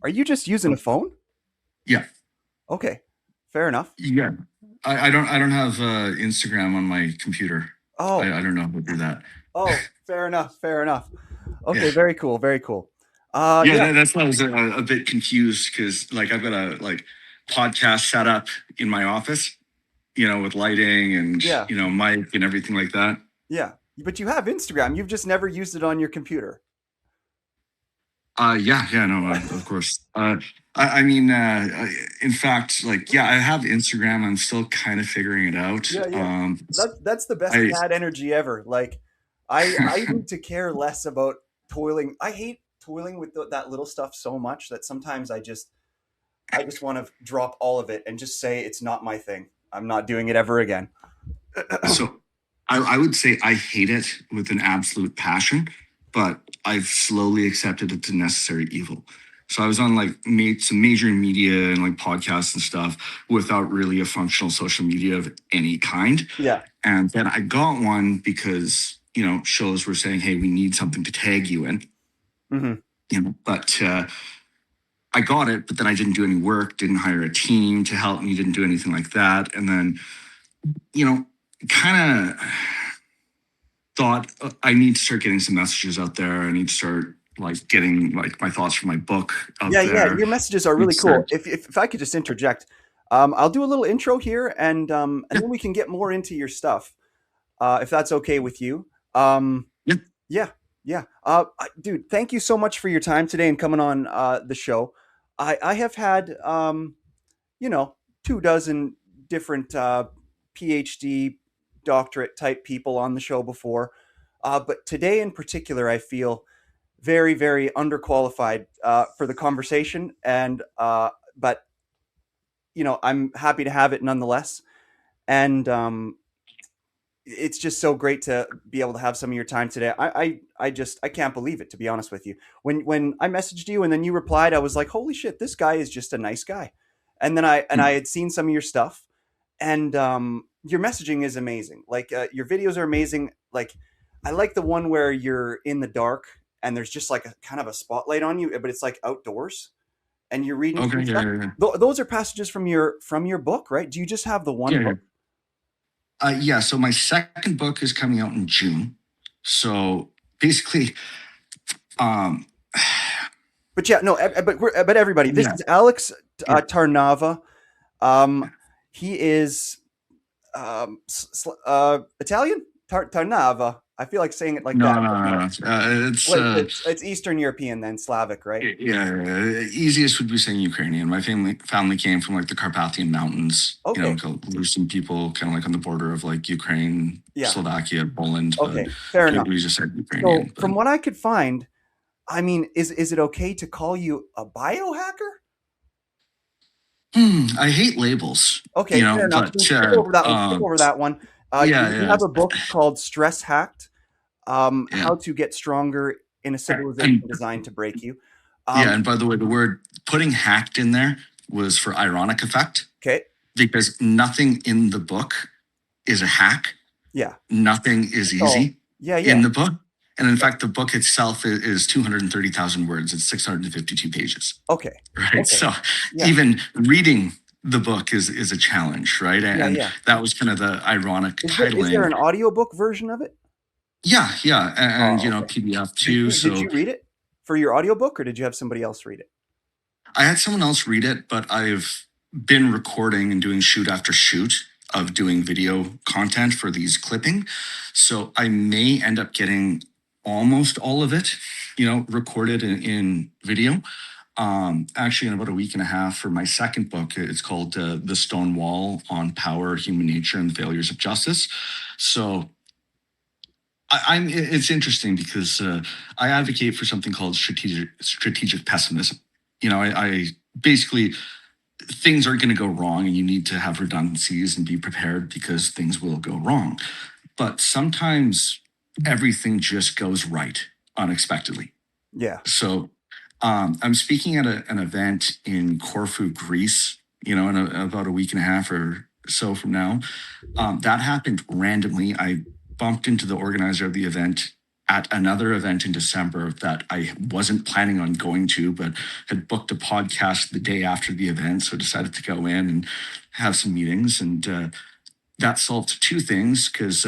Are you just using a phone? Yeah, Okay, fair enough. yeah. I don't have Instagram on my computer. Oh, I don't know how to do that. oh, fair enough, fair enough. Yeah, Okay, very cool, very cool. yeah. Yeah, That's why I was a bit confused because like I've got a podcast set up in my office, with lighting and yeah, mic and everything like that. yeah. But you have Instagram. You've just never used it on your computer. Yeah, yeah, no, of course. I mean, in fact, like, yeah, I have Instagram. I'm still kind of figuring it out. Yeah, yeah. That's the best I, dad energy ever. Like, I need to care less about toiling. I hate toiling with that little stuff so much that sometimes I just want to drop all of it and just say it's not my thing. I'm not doing it ever again. so I would say I hate it with an absolute passion, but I've slowly accepted it's a necessary evil. So I was on like made some major media and like podcasts and stuff without really a functional social media of any kind. Yeah. And then I got one because, shows were saying, hey, we need something to tag you in, Hmm. but I got it, but then I didn't do any work, didn't hire a team to help me, didn't do anything like that. And then, you know, kind of thought I need to start getting some messages out there. I need to start like getting like my thoughts from my book out Yeah, yeah. there. Your messages are I need really to cool. start, If I could just interject, I'll do a little intro here, and yeah, then we can get more into your stuff, if that's okay with you. Um, yeah. Yeah, yeah. Dude, thank you so much for your time today and coming on the show. I have had, you know, 2 dozen different PhD doctorate type people on the show before. But today in particular, I feel very, very underqualified for the conversation. But, I'm happy to have it nonetheless. And it's just so great to be able to have some of your time today. I can't believe it, to be honest with you. When I messaged you and then you replied, I was like, holy shit, this guy is just a nice guy. And then I had seen some of your stuff, and your messaging is amazing. Like your videos are amazing. Like I like the one where you're in the dark and there's just like a kind of a spotlight on you, but it's like outdoors and you're reading Okay, some yeah, stuff. yeah, yeah. Those are passages from your book, right? Do you just have the one Yeah, yeah. book? Yeah, so my second book is coming out in June. So basically, um, But yeah, no, but everybody, this yeah, is Alex yeah. Tarnava. Um, he is Italian. Tarnava. I feel like saying it like that, No, no, but no, no. no. It's Wait, it's Eastern European then Slavic, right? yeah, easiest would be saying Ukrainian. My family came from like the Carpathian Mountains. Okay, There's some people kind of like on the border of like Ukraine, yeah, Slovakia, Poland, but okay, fair enough. we just said So Ukrainian. But from what I could find, I mean, is it okay to call you a biohacker? I hate labels, Okay, fair enough. but We'll skip over that. We'll skip over that one. yeah, You yeah, have a book called Stress Hacked. yeah, How to get stronger in a civilization and designed to break you. yeah, Um, and by the way, the word putting hacked in there was for ironic effect okay. because nothing in the book is a hack. Yeah. Nothing is So easy yeah, in yeah, the book. And in yeah. fact, the book itself is 230,000 words. It's 652 pages, Okay. right? Okay. So Yeah. even reading the book is a challenge, right? Yeah. And Yeah. that was kind of the ironic Is there titling. an audiobook version of it? Yeah, yeah. And, Oh, okay. PDF Did too. you did So you read it for your audiobook or did you have somebody else read it? I had someone else read it, but I've been recording and doing shoot after shoot of doing video content for these clipping. So I may end up getting almost all of it, recorded in video. Actually, in about a week and a half for my second book, it's called The Stone Wall on Power, Human Nature, and the Failures of Justice. So it's interesting because I advocate for something called strategic pessimism. I basically things are going to go wrong and you need to have redundancies and be prepared because things will go wrong. But sometimes everything just goes right unexpectedly. Yeah. So I'm speaking at an event in Corfu, Greece, in about a week and a half or so from now. That happened randomly. I bumped into the organizer of the event at another event in December that I wasn't planning on going to, but had booked a podcast the day after the event. So I decided to go in and have some meetings. And that solved two things because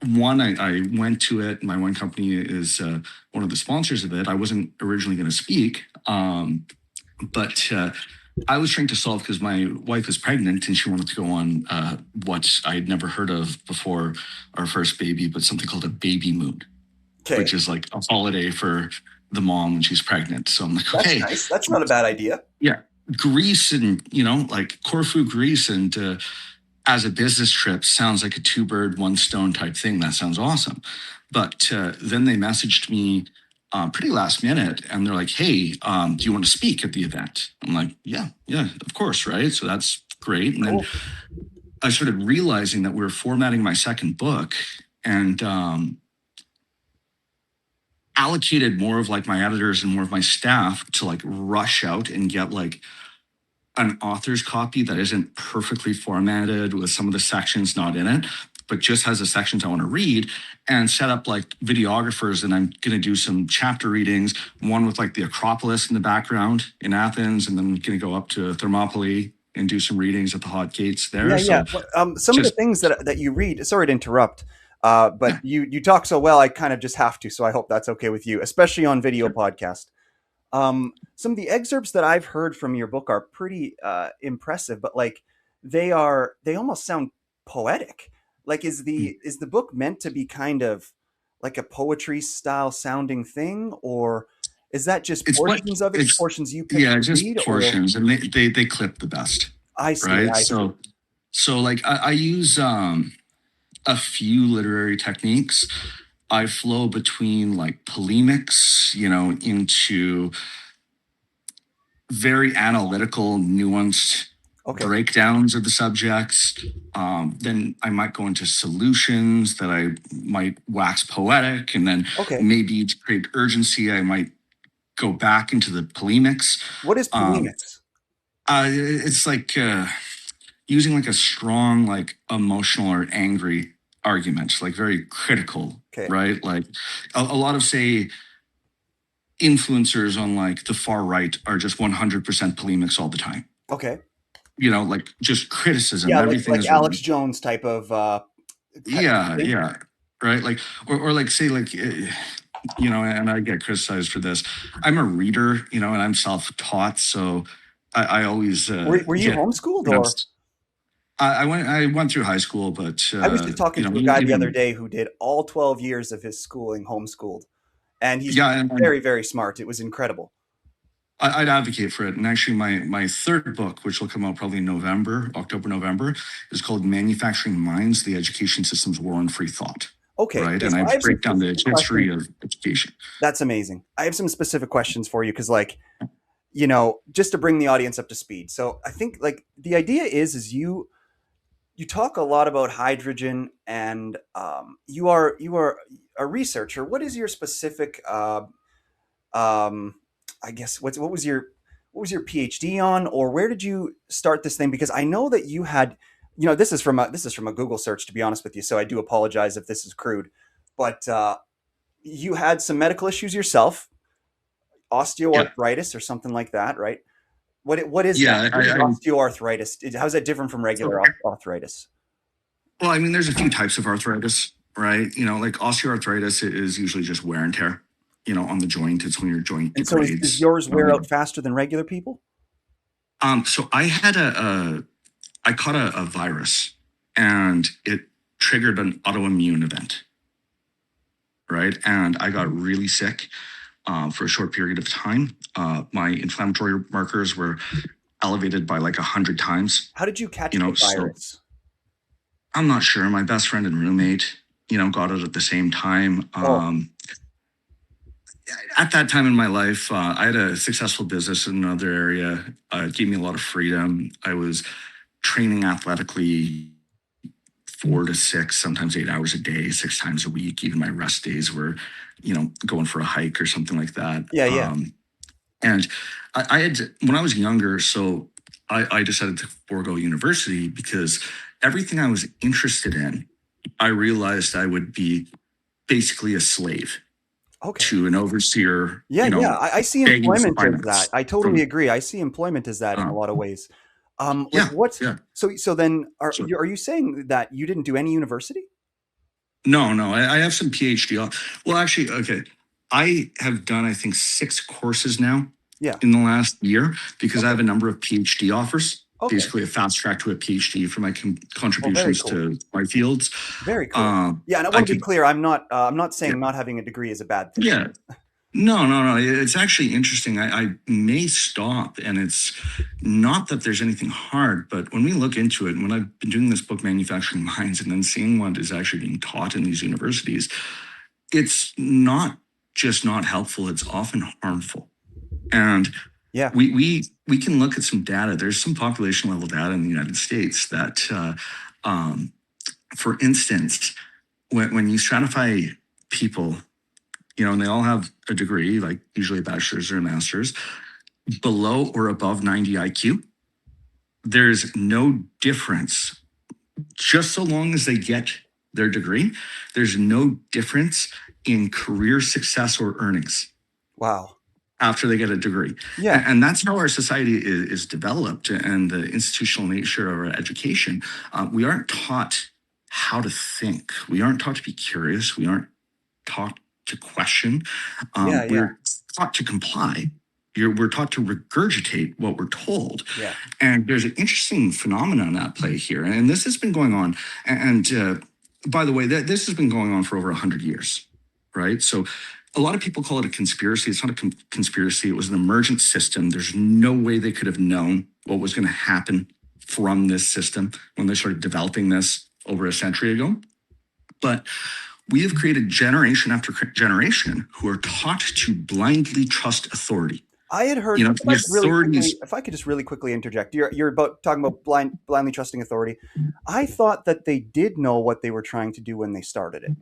one, I went to it. My wine company is one of the sponsors of it. I wasn't originally going to speak, but I was trying to solve because my wife is pregnant and she wanted to go on what I had never heard of before our first baby, but something called a baby moon, Okay, which is like a holiday for the mom when she's pregnant. So I'm like, that's okay, nice. That's not a bad idea. yeah, Greece and like Corfu, Greece, and as a business trip sounds like a two bird, one stone type thing. That sounds awesome. But then they messaged me pretty last minute and they're like, hey, do you want to speak at the event? I'm like, yeah, yeah, of course. Right. So that's great. And then Cool. I started realizing that we were formatting my second book and allocated more of like my editors and more of my staff to like rush out and get like an author's copy that isn't perfectly formatted with some of the sections not in it, but just has the sections I want to read and set up like videographers. And I'm going to do some chapter readings, one with like the Acropolis in the background in Athens, and then going to go up to Thermopylae and do some readings at the hot gates there. Yeah, yeah. So Some of the just, things that you read. Sorry to interrupt, but yeah, you talk so well. I kind of just have to. So I hope that's okay with you, especially on video sure. podcast. Some of the excerpts that I've heard from your book are pretty impressive, but like they almost sound poetic. Like is the book meant to be kind of like a poetry style sounding thing, or is that just It's what portions of it, it's, portions you pick yeah, to just read, or portions and they clip the best. I see, Right. I see. So like I use, a few literary techniques. I flow between like polemics, into very analytical, nuanced Okay, breakdowns of the subjects. Then I might go into solutions that I might wax poetic, and then okay. maybe to create urgency, I might go back into the polemics. What is Um, polemics? it's like using like a strong, like emotional or angry argument, like very critical, Okay, right? Like a lot of say influencers on like the far right are just 100% polemics all the time. okay. Like just criticism. Yeah, Everything like is Alex Jones type of yeah, thing. yeah, right. Like or like say like and I get criticized for this. I'm a reader, and I'm self-taught, so I always Were you get homeschooled, or? pronounced. I went through high school, but I was just talking to a guy the other even day who did all 12 years of his schooling homeschooled, and he's yeah, and very, very smart. It was incredible. I'd advocate for it. And actually, my third book, which will come out probably in November, October, November, is called "Manufacturing Minds: The Education System's War on Free Thought." Okay, Right, okay, and so I I have some break down the specific history questions. of education. That's amazing. I have some specific questions for you because, like, just to bring the audience up to speed. So I think, like, the idea is you talk a lot about hydrogen, and you are a researcher. What is your specific um, I guess what was your PhD on, or where did you start this thing? Because I know that you had, this is from a Google search, to be honest with you. So I do apologize if this is crude, but you had some medical issues yourself, Yeah, osteoarthritis or something like that, right? What is that? yeah. What is osteoarthritis? How is that different from So, regular arthritis? well, I mean, there's a few types of arthritis, right? Like osteoarthritis is usually just wear and tear, on the joint. It's when your joint And so is degrades. yours wear out faster than regular people? So I had I caught a virus, and it triggered an autoimmune event, right? And I got really sick for a short period of time. My inflammatory markers were elevated by like 100 times. How did you catch the So virus? I'm not sure. My best friend and roommate, got it at the same time. Oh, At that time in my life, I had a successful business in another area. It gave me a lot of freedom. I was training athletically 4 to 6, sometimes 8 hours a day, 6 times a week. Even my rest days were, going for a hike or something like that. yeah, yeah. And I had, when I was younger, so I decided to forego university because everything I was interested in, I realized I would be basically a slave. Okay. to an overseer, Yeah, yeah. I see begging for employment as that. finance I totally from, agree. I see employment as that in a uh, lot of ways. Like yeah, what? yeah. So then So are you saying that you didn't do any university? no, no, I have some PhD. Well, actually, okay. I have done, I think, 6 courses now Yeah. in the last year because I Okay. have a number of PhD offers, Okay. basically a fast track to a PhD for my Oh, very contributions cool. to my fields. Very cool. Um, Yeah, and I I want to be could, clear. I'm not yeah, saying not having a degree is a bad thing. yeah. No, no, no. It's actually interesting. I may stop, and it's not that there's anything hard, but when we look into it, and when I've been doing this book, Manufacturing Minds, and then seeing what is actually being taught in these universities, it's not just not helpful, it's often harmful. And Yeah. we can look at some data. There's some population level data in the United States that, um, for instance, when you stratify people, and they all have a degree, like usually a bachelor's or a master's, below or above 90 IQ, there's no difference. Just so long as they get their degree, there's no difference in career success or earnings Wow. after they get a degree. Yeah. And that's how our society is developed and the institutional nature of our education. We aren't taught how to think. We aren't taught to be curious. We aren't taught to question. Yeah. Yeah. We're taught to comply. We're taught to regurgitate what we're told. Yeah. And there's an interesting phenomenon at play here. And this has been going on. And by the way, this has been going on for over 100 years, right? So a lot of people call it a conspiracy. It's not a conspiracy. It was an emergent system. There's no way they could have known what was going to happen from this system when they started developing this over a century ago. But we have created generation after generation who are taught to blindly trust authority. I had heard. The authorities, If I could just really quickly interject, you're about talking about blindly trusting authority. I thought that they did know what they were trying to do when they started it.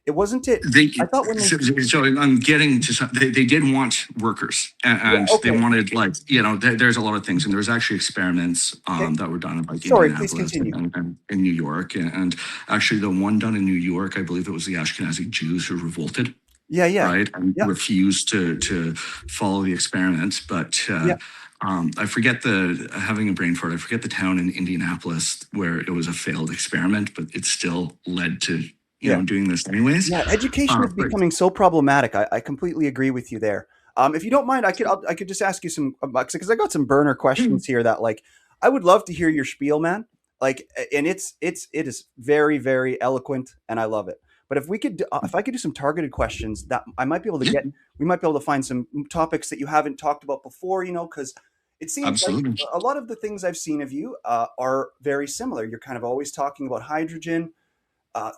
It wasn't it. they I thought when they. so I'm getting to some, they did want workers, Yeah. and they Okay. wanted, like, there's a lot of things, and there was actually experiments Okay. that were done in, like, Sorry. Please Indianapolis continue. and in New York, and actually the one done in New York, I believe it was the Ashkenazi Jews who revolted, Yeah. Yeah. right, and Yeah. refused to follow the experiment. But Yeah. I forget the having a brain fart. I forget the town in Indianapolis where it was a failed experiment, but it still led to Yeah. doing this anyways. Yeah, education is But becoming so problematic. I completely agree with you there. If you don't mind, I could just ask you some because I got some burner questions here that like I would love to hear your spiel, man. Like, and it is very very eloquent, and I love it. But if I could do some targeted questions that I might be able to yeah, get, we might be able to find some topics that you haven't talked about before. Because it seems like absolutely. a lot of the things I've seen of you are very similar. You're kind of always talking about hydrogen,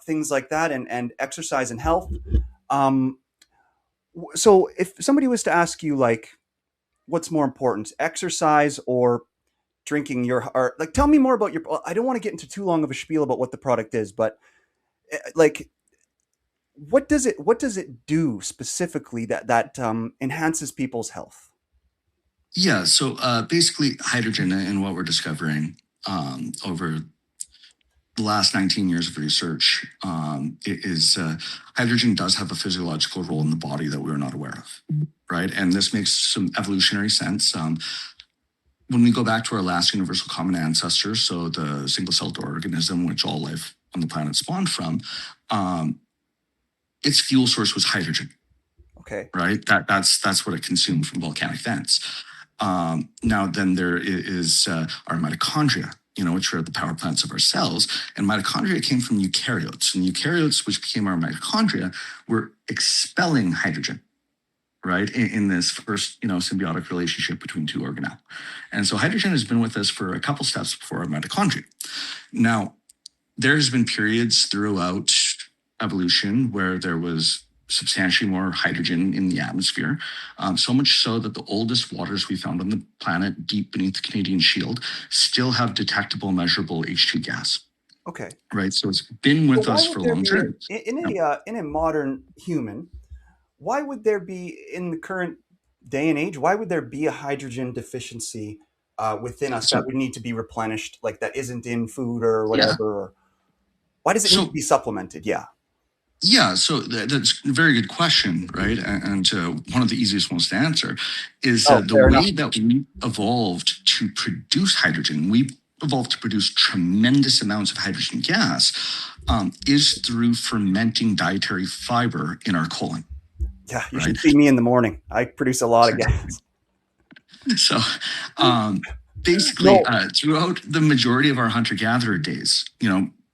things like that, and exercise and health. Um, so if somebody was to ask you like, what's more important, exercise or drinking your, or like, tell me more about your. I don't want to get into too long of a spiel about what the product is, but like, what does it do specifically that enhances people's health? Yeah. So basically, hydrogen and what we're discovering over the last 19 years of research is hydrogen does have a physiological role in the body that we're not aware of. Right. And this makes some evolutionary sense. When we go back to our last universal common ancestors, so the single celled organism, which all life on the planet spawned from, um, its fuel source was hydrogen. Okay. Right? That's what it consumed from volcanic vents. Now, then there is our mitochondria, which are the power plants of our cells. And mitochondria came from eukaryotes. And eukaryotes, which became our mitochondria, were expelling hydrogen, right, in this first, symbiotic relationship between two organelles. And so hydrogen has been with us for a couple steps before our mitochondria. Now, there's been periods throughout evolution where there was substantially more hydrogen in the atmosphere, so much so that the oldest waters we found on the planet, deep beneath the Canadian Shield, still have detectable, measurable H2 gas. Okay. Right, so it's been So with why us would for a there long be time. Yep. in a modern human? Why would there be in the current day and age? Why would there be a hydrogen deficiency within us that So would need to be replenished, like that isn't in food or yeah, whatever? Why does it need to so be supplemented? Yeah. Yeah, so that's a very good question, right? And one of the easiest ones to answer is Oh, the fair enough. way that we evolved to produce hydrogen. We evolved to produce tremendous amounts of hydrogen gas is through fermenting dietary fiber in our colon, Yeah, you right? should see me in the morning. I produce a lot of gas. So um, basically, No, throughout the majority of our hunter gatherer days,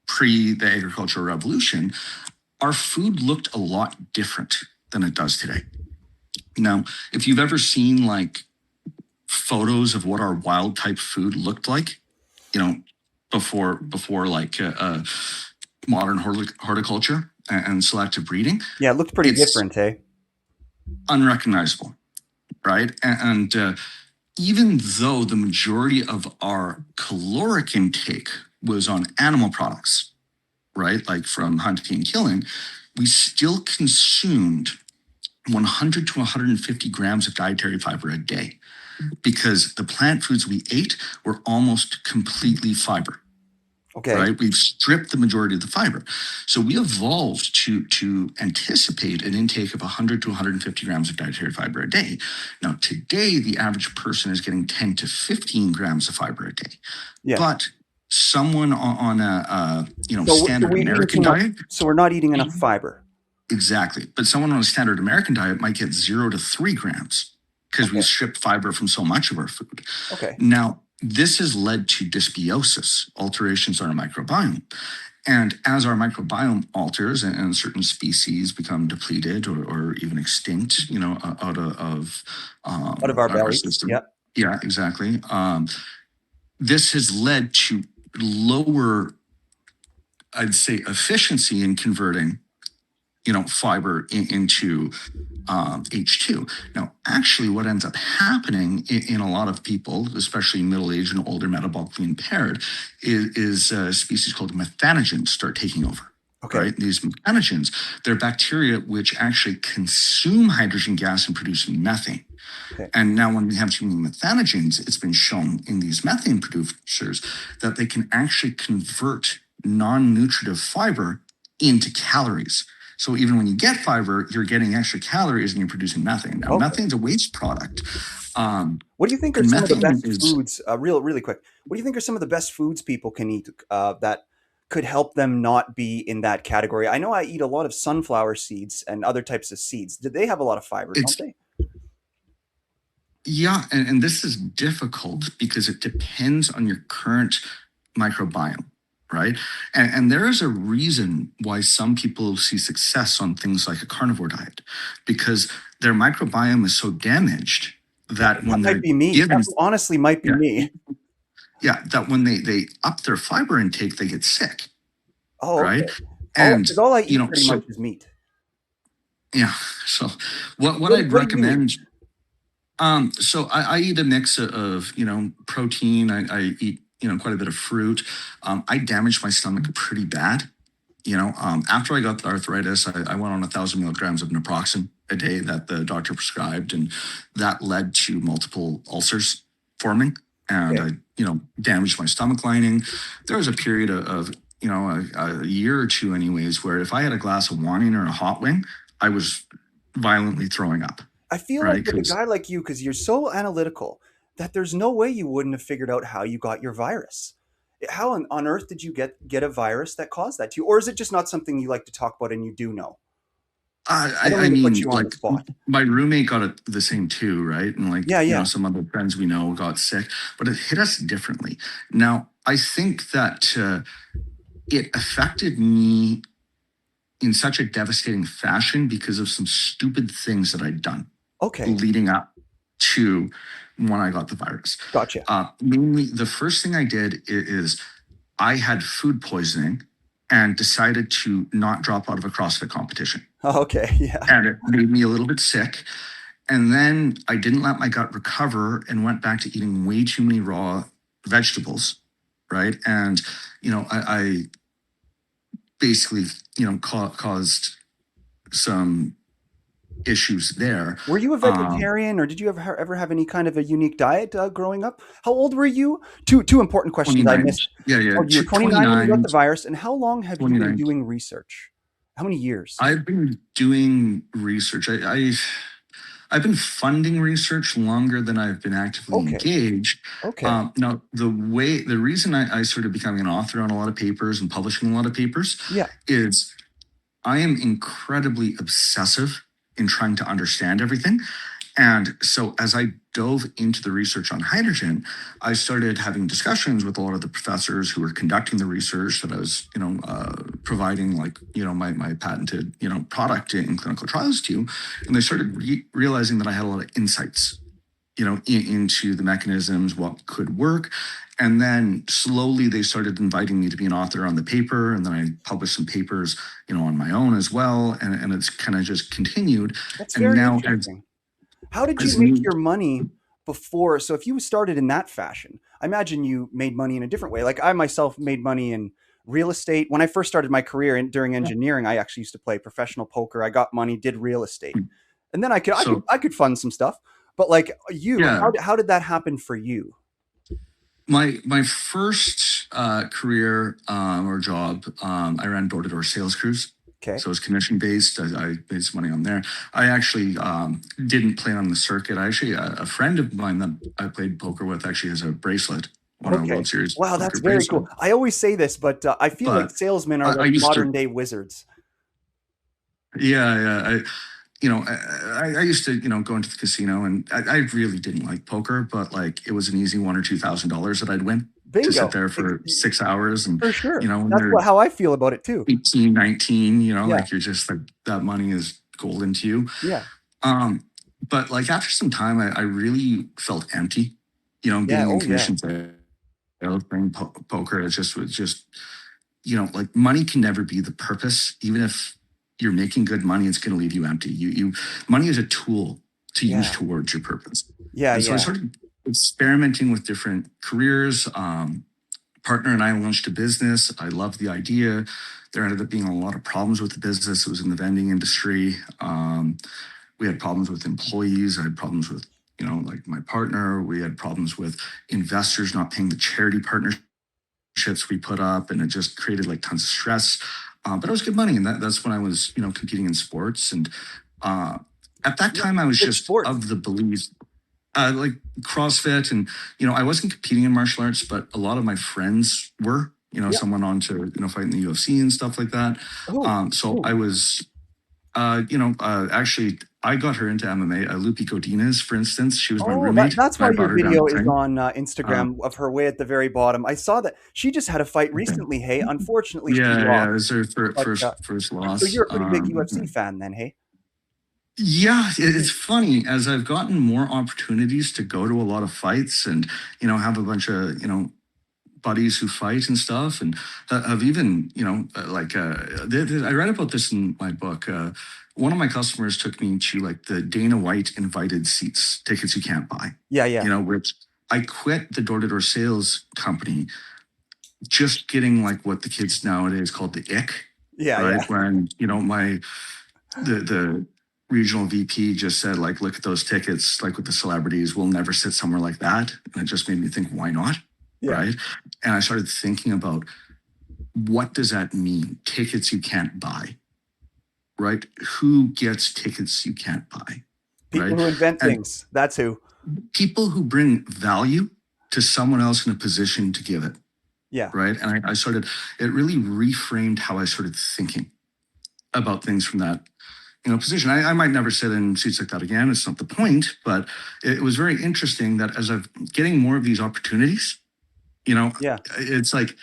pre the agricultural revolution, our food looked a lot different than it does today. Now, if you've ever seen like photos of what our wild type food looked like, you know, before like modern horticulture and selective breeding, yeah, it looked pretty it's different, hey? unrecognizable, right? And even though the majority of our caloric intake was on animal products, right, like from hunting and killing, we still consumed 100 to 150 grams of dietary fiber a day because the plant foods we ate were almost completely fiber, Okay. right? We've stripped the majority of the fiber. So we evolved to anticipate an intake of 100 to 150 grams of dietary fiber a day. Now, today, the average person is getting 10 to 15 grams of fiber a day. Yeah. But someone on a So standard we're eating too American much. diet, So we're not eating enough fiber. exactly. But someone on a standard American diet might get 0 to 3 grams because Okay. we've stripped fiber from so much of our food. Okay. Now, this has led to dysbiosis, alterations in our microbiome. And as our microbiome alters and certain species become depleted or even extinct, out of Out of our our bellies. Yeah. system. Yeah, exactly. This has led to lower, I'd say, efficiency in converting, fiber into H2. Now, actually, what ends up happening in a lot of people, especially middle-aged and older metabolically impaired, is a species called methanogens start taking over. Okay. Right? These methanogens, they're bacteria which actually consume hydrogen gas and produce methane. Okay. And now, when we have too many methanogens, it's been shown in these methane producers that they can actually convert non nutritive fiber into calories. So even when you get fiber, you're getting extra calories and you're producing methane. Now, Okay. methane's a waste product. What do you think are And some of the methane best is, foods? Really quick. What do you think are some of the best foods people can eat that could help them not be in that category? I know I eat a lot of sunflower seeds and other types of seeds. Do they have a lot of fiber, don't it's, they? yeah, and this is difficult because it depends on your current microbiome, right? And there is a reason why some people see success on things like a carnivore diet because their microbiome is so damaged that That when might they're be me. That given, honestly might be yeah, me. yeah, that when they up their fiber intake, they get sick, Oh, right? okay. And, Because all I eat pretty much so, is meat. yeah, so what What I'd What do you eat? recommend. So I eat a mix of protein. I eat quite a bit of fruit. I damaged my stomach pretty bad. After I got the arthritis, I went on 1,000 milligrams of naproxen a day that the doctor prescribed, and that led to multiple ulcers forming. And Okay. I damaged my stomach lining. There was a period of a year or two, anyways, where if I had a glass of wine or a hot wing, I was violently throwing up. I feel like Right? with a Because guy like you, because you're so analytical, that there's no way you wouldn't have figured out how you got your virus. How on earth did you get a virus that caused that to you? Or is it just not something you like to talk about and you do know? I don't I mean to put mean, you on the like spot. my roommate got it the same too, right? And like, Yeah, yeah. some other friends we know got sick, but it hit us differently. Now, I think that it affected me in such a devastating fashion because of some stupid things that I'd done Okay. leading up to when I got the virus. Gotcha. Mainly, the first thing I did is I had food poisoning and decided to not drop out of a CrossFit competition. Okay. Yeah. And it made me a little bit sick. And then I didn't let my gut recover and went back to eating way too many raw vegetables. Right. And, I basically, caused some issues there. Were you a Um, vegetarian, or did you ever have any kind of a unique diet growing up? How old were you? Two important questions I 29. missed. Yeah, yeah. Oh, you were 29 when you got 29, the virus, and how long have you been 29. doing research? How many years? I've been doing research. I've been funding research longer than I've been actively Okay. engaged. Okay. Now, the reason I started becoming an author on a lot of papers and publishing a lot of papers Yeah. is I am incredibly obsessive in trying to understand everything. And so as I dove into the research on hydrogen, I started having discussions with a lot of the professors who were conducting the research that I was, providing like, my patented, product in clinical trials to. And they started realizing that I had a lot of insights, into the mechanisms, what could work. And then slowly they started inviting me to be an author on the paper. And then I published some papers, on my own as well. And it's kind of just continued. That's And very now interesting. How did you as make new your money before? So if you started in that fashion, I imagine you made money in a different way. Like I myself made money in real estate. When I first started my career during engineering, I actually used to play professional poker. I got money, did real estate. And then so I could fund some stuff. But like you, yeah, how did that happen for you? my first career or job, I ran door to door sales crews. Okay. So it was commission based. I made some money on there. I actually didn't play on the circuit. I actually a friend of mine that I played poker with actually has a bracelet, won a Okay. World Series Wow, poker that's very bracelet. cool. I always say this, but I feel like But salesmen are I like used to, modern day wizards. yeah. I used to, go into the casino, and I really didn't like poker, but like it was an easy $1,000 or $2,000 that I'd win to sit Bingo. there for 6 hours. And, For sure. when That's you're how I feel about it too. 18, 19, Yeah. like you're just like that money is golden to you. Yeah. Um, but like after some time, I really felt empty, Yeah. getting in Oh yeah. commission sales, playing poker. Was just, like money can never be the purpose. Even if you're making good money, it's going to leave you empty. Money is a tool to use Yeah. towards your purpose. Yeah. And so I Yeah. started experimenting with different careers. Partner and I launched a business. I loved the idea. There ended up being a lot of problems with the business. It was in the vending industry. We had problems with employees. I had problems with, like my partner. We had problems with investors not paying the charity partnerships we put up, and it just created like tons of stress. But it was good money, and that's when I was, competing in sports. And uh, at that What, time, I was which just sports? of the belief, like CrossFit, and I wasn't competing in martial arts, but a lot of my friends were. Yeah. Some went on to fight in the UFC and stuff like that. Oh, So cool. I was actually, I got her into MMA. Lupi Godinez, for instance, she was my Oh, roommate, that's and why I your brought her down to video is train. on Uh, Instagram of her way at the very bottom. I saw that she just had a fight okay. recently. Hey, unfortunately, she Yeah, lost. it was her But first so loss. you're a pretty big UFC fan, then? Hey. Yeah, it's funny as I've gotten more opportunities to go to a lot of fights and have a bunch of buddies who fight and stuff, and have even I read about this in my book. One of my customers took me to like the Dana White invited seats, tickets you can't buy. Yeah. Yeah. Which I quit the door to door sales company just getting like what the kids nowadays call the ick, Yeah. right? Yeah. When my the regional VP just said like, look at those tickets, like with the celebrities, we'll never sit somewhere like that, and it just made me think, why not, Yeah. right? And I started thinking about what does that mean? Tickets you can't buy, right? Who gets tickets you can't buy, People right? who invent And things. That's who. people who bring value to someone else in a position to give it, Yeah. right? And I started, it really reframed how I started thinking about things from that position. I might never sit in seats like that again. It's not the point, but it was very interesting that as I'm getting more of these opportunities, Yeah. it's like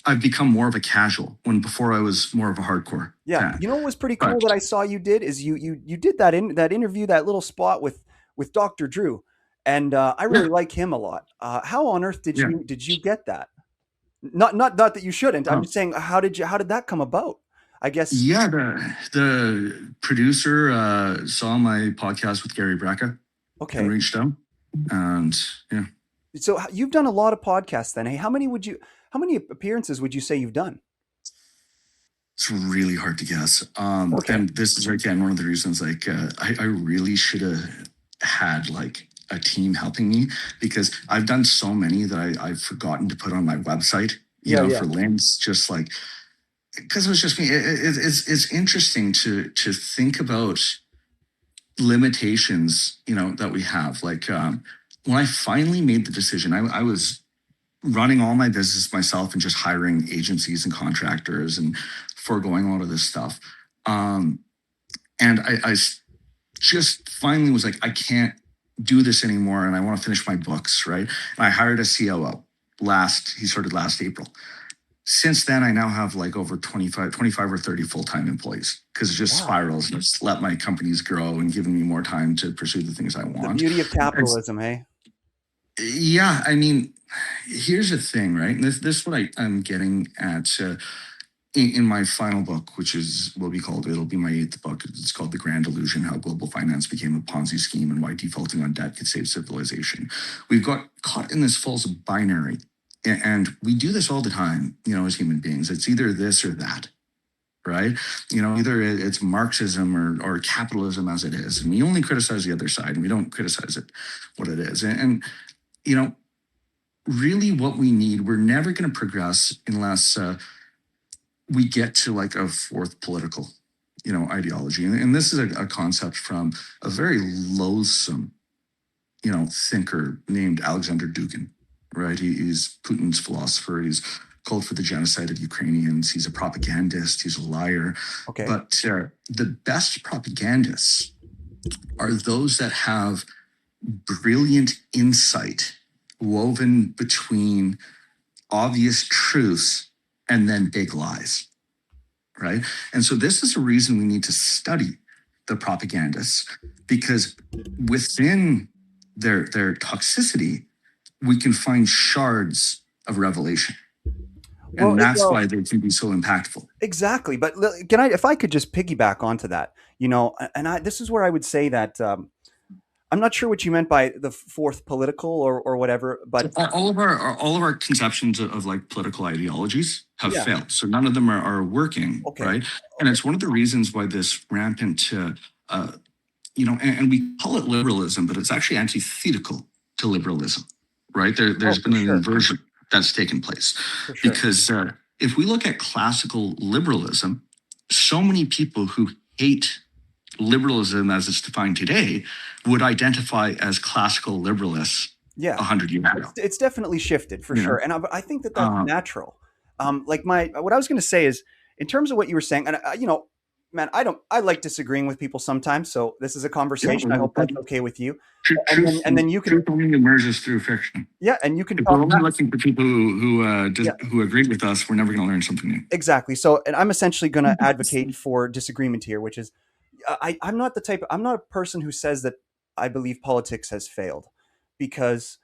I've become more of a casual when before I was more of a hardcore Yeah. fan. You know what was pretty cool But that I saw you did is you did that in that interview, that little spot with Dr. Drew, and I yeah, really like him a lot. How on earth yeah. did you get that? Not that you shouldn't. I'm Um, just saying how did that come about? I guess. yeah, the producer saw my podcast with Gary Brecka and Okay. reached out. And yeah, So you've done a lot of podcasts then. Hey, how many appearances would you say you've done? it's really hard to guess. Okay. And this is again one of the reasons like I really should have had like a team helping me, because I've done so many that I've forgotten to put on my website, Yeah, yeah. for links. Just like because it was just me. It's interesting to think about limitations, that we have. Like when I finally made the decision, I was running all my business myself and just hiring agencies and contractors and foregoing all of this stuff. Um, and I just finally was like, I can't do this anymore, and I want to finish my books, right? And I hired a COO he started last April. Since then, I now have like over 25 or 30 full-time employees because it just Wow. spirals and just let my companies grow and giving me more time to pursue the things I The want. beauty of capitalism, hey? Yeah, I mean, here's the thing, right? And this is what I'm getting at in my final book, which it'll be my eighth book. It's called The Grand Illusion: How Global Finance Became a Ponzi Scheme and Why Defaulting on Debt Could Save Civilization. We've got caught in this false binary. And we do this all the time, as human beings. It's either this or that, right? Either it's Marxism or capitalism as it is. And we only criticize the other side and we don't criticize it what it is. And you know, really what we need, we're never going to progress unless we get to like a fourth political, ideology. And this is a concept from a very loathsome, thinker named Alexander Dugin, right? He's Putin's philosopher. He's called for the genocide of Ukrainians. He's a propagandist. He's a liar. Okay. But the best propagandists are those that have brilliant insight woven between obvious truths and then big lies, right? And so this is a reason we need to study the propagandists, because within their toxicity, we can find shards of revelation. Well, And that's well, why they can be so impactful. exactly. But can I, if I could just piggyback onto that, and this is where I would say that I'm not sure what you meant by the fourth political or whatever, but All of our conceptions of like political ideologies have yeah, failed. So none of them are working, okay, right? And it's one of the reasons why this rampant uh, and we call it liberalism, but it's actually antithetical to liberalism, right? oh, There's for been an sure, inversion that's taken place for sure. because if we look at classical liberalism, so many people who hate liberalism as it's defined today would identify as classical liberalists Yeah, 100 years ago. it's definitely shifted for You sure, know, and I think that that's uh, natural. Like my what I was going to say is in terms of what you were saying, and man, I like disagreeing with people sometimes. So this is a conversation. I hope that's okay with you. And then you can, truth only emerges through fiction. yeah, and you can If we're talk only back. looking for people Yeah, who agree with us, we're never going to learn something new. exactly. So, and I'm essentially going to advocate for disagreement here, which is I'm not the type. I'm not a person who says that I believe politics has failed, because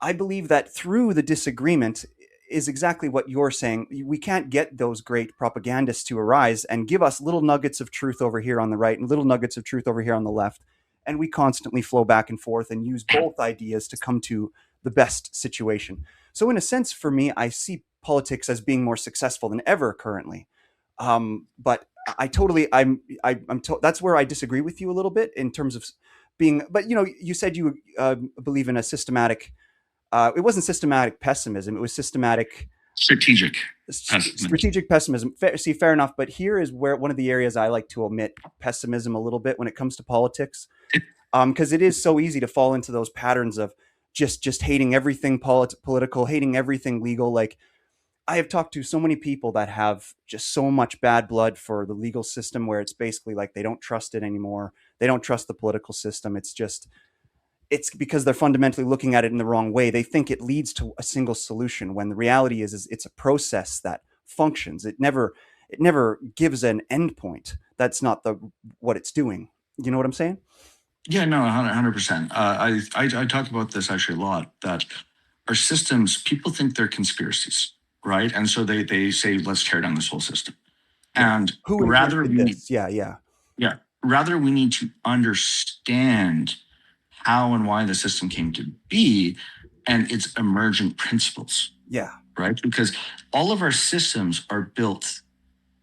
I believe that through the disagreement is exactly what you're saying. We can't get those great propagandists to arise and give us little nuggets of truth over here on the right and little nuggets of truth over here on the left. And we constantly flow back and forth and use both ideas to come to the best situation. So, in a sense, for me, I see politics as being more successful than ever currently. But I totally, that's where I disagree with you a little bit in terms of being. But you said you believe in a systematic, it wasn't systematic pessimism. It was systematic Strategic pessimism. strategic pessimism. See, fair enough. But here is where one of the areas I like to omit pessimism a little bit when it comes to politics, because it is so easy to fall into those patterns of just hating everything political, hating everything legal. Like I have talked to so many people that have just so much bad blood for the legal system, where it's basically like they don't trust it anymore. They don't trust the political system. It's because they're fundamentally looking at it in the wrong way. They think it leads to a single solution when the reality is it's a process that functions. It never gives an endpoint. That's not the what it's doing. You know what I'm saying? Yeah, no, 100%. I talk about this actually a lot, that our systems, people think they're conspiracies, right? And so they say, let's tear down this whole system. Yeah. And Who invented this? Yeah, yeah, yeah, rather we need to understand how and why the system came to be and its emergent principles, yeah. right? Because all of our systems are built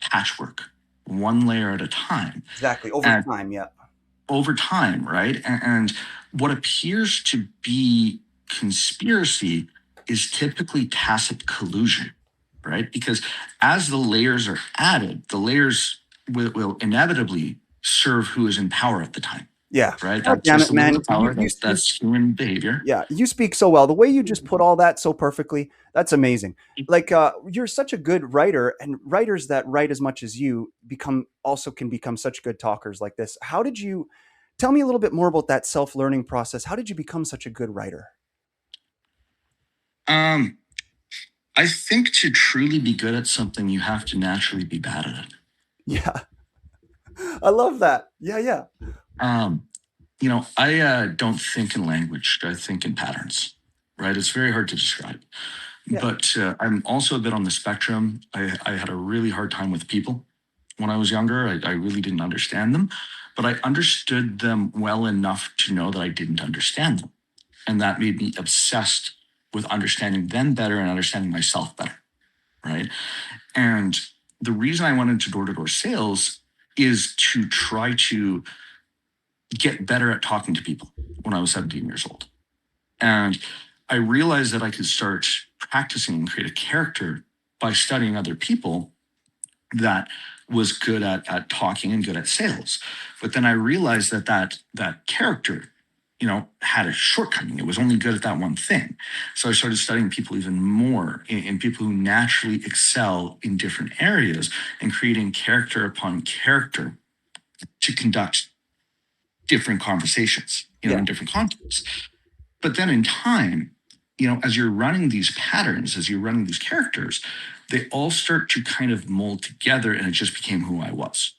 patchwork, one layer at a time. Exactly. Over And time. Yeah. over time, right? And what appears to be conspiracy is typically tacit collusion. right? Because as the layers are added, the layers will inevitably serve who is in power at the time, Yeah. right? God That's damn just it, a little man. bit of power. That's human behavior. Yeah, you speak so well. The way you just put all that so perfectly, that's amazing. Like you're such a good writer, and writers that write as much as you become also can become such good talkers like this. How did you tell me a little bit more about that self-learning process? How did you become such a good writer? Um, I think to truly be good at something, you have to naturally be bad at it. Yeah. I love that. Yeah, yeah. Um, I don't think in language. I think in patterns, right? It's very hard to describe. Yeah. But I'm also a bit on the spectrum. I had a really hard time with people when I was younger. I really didn't understand them, but I understood them well enough to know that I didn't understand them. And that made me obsessed with understanding them better and understanding myself better, right? And the reason I went into door to door sales is to try to get better at talking to people when I was 17 years old. And I realized that I could start practicing and create a character by studying other people that was good at talking and good at sales. But then I realized that character, had a shortcoming. It was only good at that one thing. So I started studying people even more in people who naturally excel in different areas and creating character upon character to conduct different conversations, Yeah. in different contexts. But then in time, as you're running these patterns, as you're running these characters, they all start to kind of mold together and it just became who I was.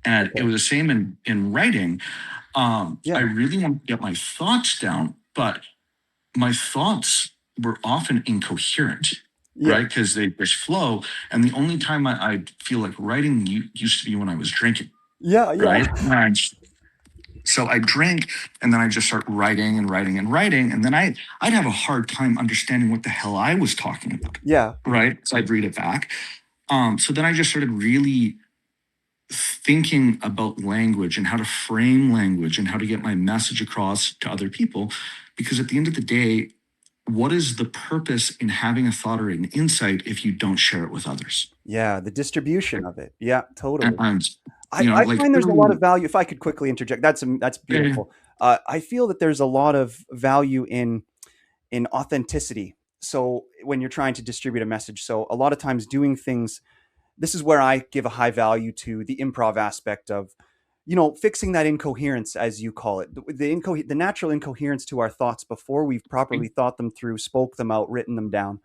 And it Okay. was the same in writing. I Yeah. really want to get my thoughts down, but my thoughts were often incoherent, Yeah. right? Because they just flow. And the only time I feel like writing used to be when I was drinking, Yeah, yeah. right? And so I drink and then I just start writing and writing and writing. And then I'd have a hard time understanding what the hell I was talking about. Yeah. Right. So I'd read it back. So then I just started really thinking about language and how to frame language and how to get my message across to other people. Because at the end of the day, what is the purpose in having a thought or an insight if you don't share it with others? Yeah, the distribution of it. Yeah, totally. And, I like, find there's a lot of value. If I could quickly interject, that's yeah, beautiful. I feel that there's a lot of value in authenticity. So when you're trying to distribute a message, so a lot of times doing things. This is where I give a high value to the improv aspect of, fixing that incoherence, as you call it, the natural incoherence to our thoughts before we've properly thought them through, spoke them out, written them down.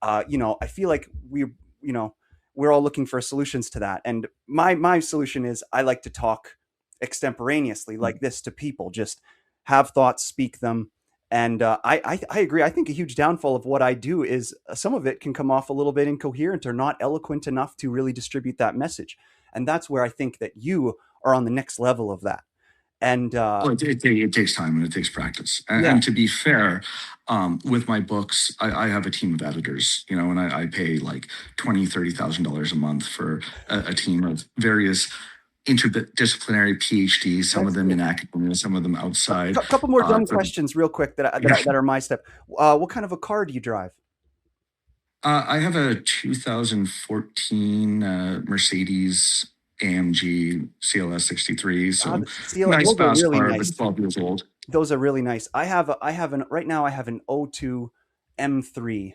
I feel like you know, we're all looking for solutions to that. And my solution is I like to talk extemporaneously like this to people, just have thoughts, speak them. And I agree. I think a huge downfall of what I do is some of it can come off a little bit incoherent or not eloquent enough to really distribute that message. And that's where I think that you are on the next level of that. And well, it takes time and it takes practice. yeah, And to be fair, with my books, I have a team of editors, and I pay like $20,000 $30,000 a month for a team of various interdisciplinary PhDs, some of that's them in cool. academia, some of them outside. A couple more dumb But questions, real quick, that are my step. What kind of a car do you drive? I have a 2014 Mercedes AMG CLS 63. So nice Those are fast really car, but nice. 12 years old. Those are really nice. I have an right now. I have an O2 M3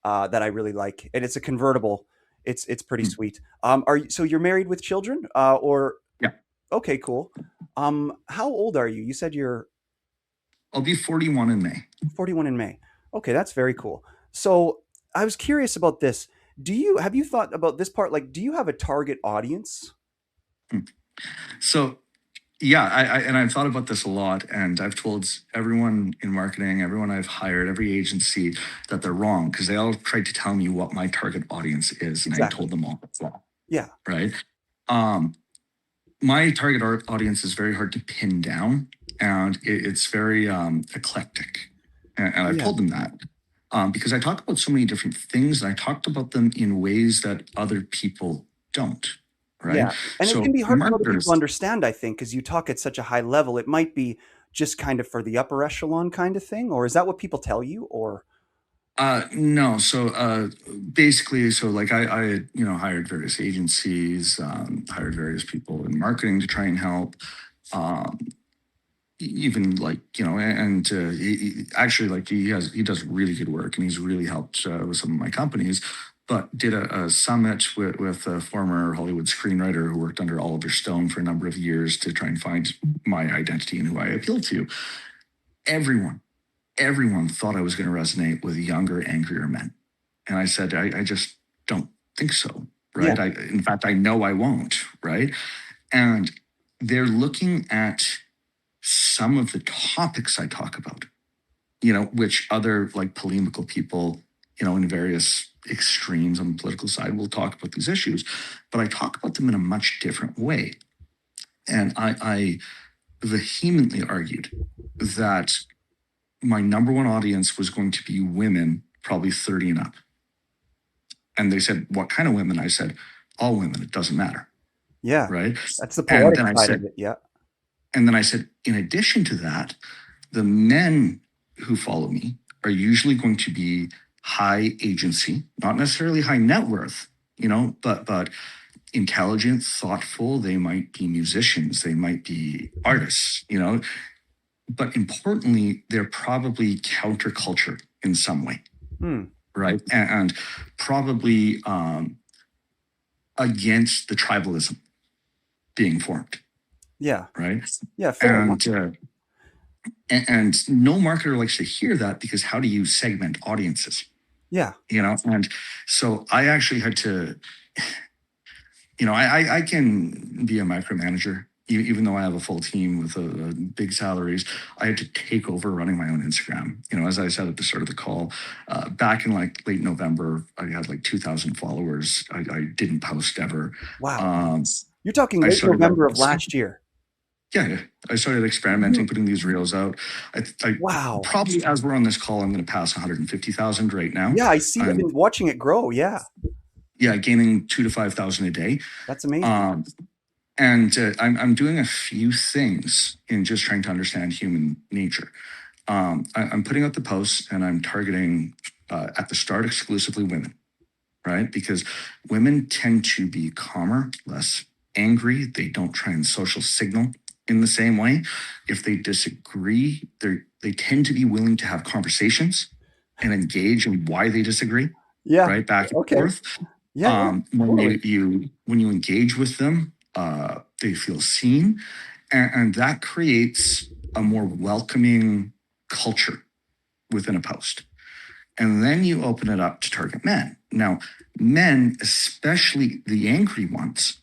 that I really like, and it's a convertible. It's pretty Hmm. sweet. Are you, so you're married with children? Or Yeah, okay, cool. How old are you? You said you're I'll be 41 in May. 41 in May. Okay, that's very cool. So I was curious about this. Have you thought about this part? Like, do you have a target audience? Hmm. So yeah, and I've thought about this a lot, and I've told everyone in marketing, everyone I've hired, every agency that they're wrong because they all tried to tell me what my target audience is, and I Exactly. told them all it's wrong, Yeah. right? Um, my target audience is very hard to pin down, and it's very eclectic, and I've Yeah. told them that. Because I talk about so many different things, and I talked about them in ways that other people don't, right? Yeah, and it can So be hard for other people to marketers, understand, I think, because you talk at such a high level. It might be just kind of for the upper echelon kind of thing, or is that what people tell you? Or No. So basically, so like I had, hired various agencies, hired various people in marketing to try and help. Um, Even like and actually like he does really good work, and he's really helped with some of my companies, but did a summit with a former Hollywood screenwriter who worked under Oliver Stone for a number of years to try and find my identity and who I appeal to. Everyone thought I was going to resonate with younger, angrier men, and I said I just don't think so. Yeah. Right. In fact, I know I won't. Right. And they're looking at some of the topics I talk about, which other like polemical people, in various extremes on the political side will talk about these issues, but I talk about them in a much different way. And I vehemently argued that my number one audience was going to be women, probably 30 and up. And they said, "What kind of women?" I said, "All women, it doesn't matter." Yeah. Right. That's the And poetic then I side of said, it. Yeah. in addition to that, the men who follow me are usually going to be high agency, not necessarily high net worth, but intelligent, thoughtful. They might be musicians, they might be artists, but importantly, they're probably counterculture in some way, Hmm. right? And probably against the tribalism being formed, Yeah. right? Yeah. Fair enough. And no marketer likes to hear that, because how do you segment audiences? Yeah. And so I actually had to, I can be a micromanager, even though I have a full team with big salaries. I had to take over running my own Instagram. As I said at the start of the call, back in like late November, I had like 2,000 followers. I didn't post ever. Wow. Um, You're talking I late started November of last year. Yeah, I started experimenting, You, putting these reels out. I wow. probably, as we're on this call, I'm going to pass 150,000 right now. Yeah, I see. I've I'm been watching it grow. Yeah. Yeah, gaining 2 to 5,000 a day. That's amazing. Um, and I'm doing a few things in just trying to understand human nature. I'm putting out the posts, and I'm targeting at the start exclusively women, right? Because women tend to be calmer, less angry. They don't try and social signal in the same way. If they disagree, they tend to be willing to have conversations and engage in why they disagree, Yeah. right? Back and Okay. forth. Yeah. Yeah. When Totally. you engage with them, they feel seen, and that creates a more welcoming culture within a post. And then you open it up to target men. Now, men, especially the angry ones,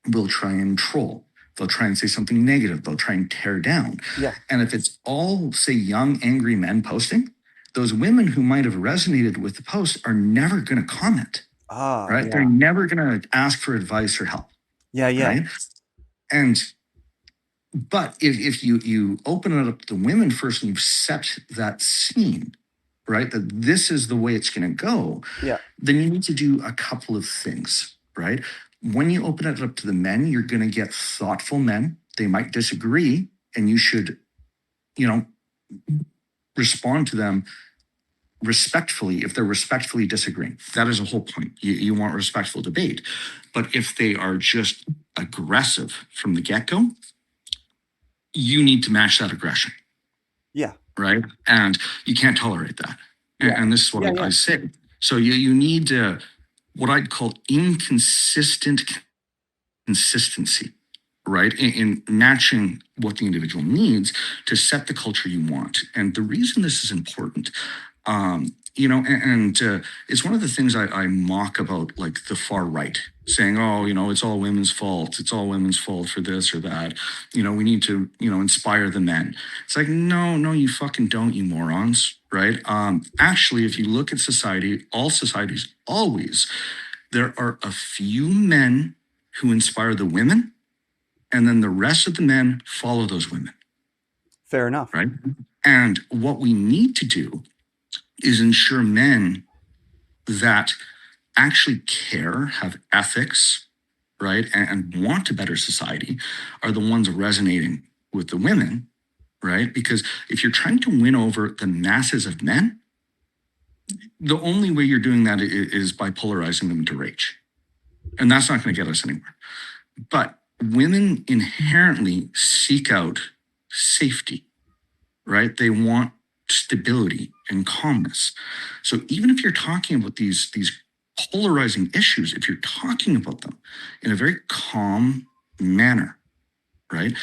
will try and troll. They'll try and say something negative. They'll try and tear down. Yeah. And if it's all, say, young, angry men posting, those women who might have resonated with the post are never going to comment, Ah, right? They're yeah. never going to ask for advice or help, Yeah. Yeah. right? And but if you open it up to the women first, and you've set that scene, right, that this is the way it's going to go, Yeah. then you need to do a couple of things, right? When you open it up to the men, you're going to get thoughtful men. They might disagree, and you should, you know, respond to them respectfully if they're respectfully disagreeing. That is a whole point. You want respectful debate. But if they are just aggressive from the get go, you need to match that aggression, Yeah. right? And you can't tolerate that. Yeah. And this is what Yeah. I Yeah. say. So you need what I'd call inconsistent consistency, right? In matching what the individual needs to set the culture you want. And the reason this is important, it's one of the things I mock about, like the far right, saying, "Oh, it's all women's fault. It's all women's fault for this or that. We need to, inspire the men." It's like, no, you fucking don't, you morons, right? Actually, if you look at society, all societies always, there are a few men who inspire the women, and then the rest of the men follow those women, Fair enough. right? And what we need to do is ensure men that actually care, have ethics, right, and want a better society are the ones resonating with the women, right? Because if you're trying to win over the masses of men, The only way you're doing that is by polarizing them into rage. And that's not going to get us anywhere. But women inherently seek out safety, right? They want stability and calmness. So even if you're talking about these polarizing issues, if you're talking about them in a very calm manner, right?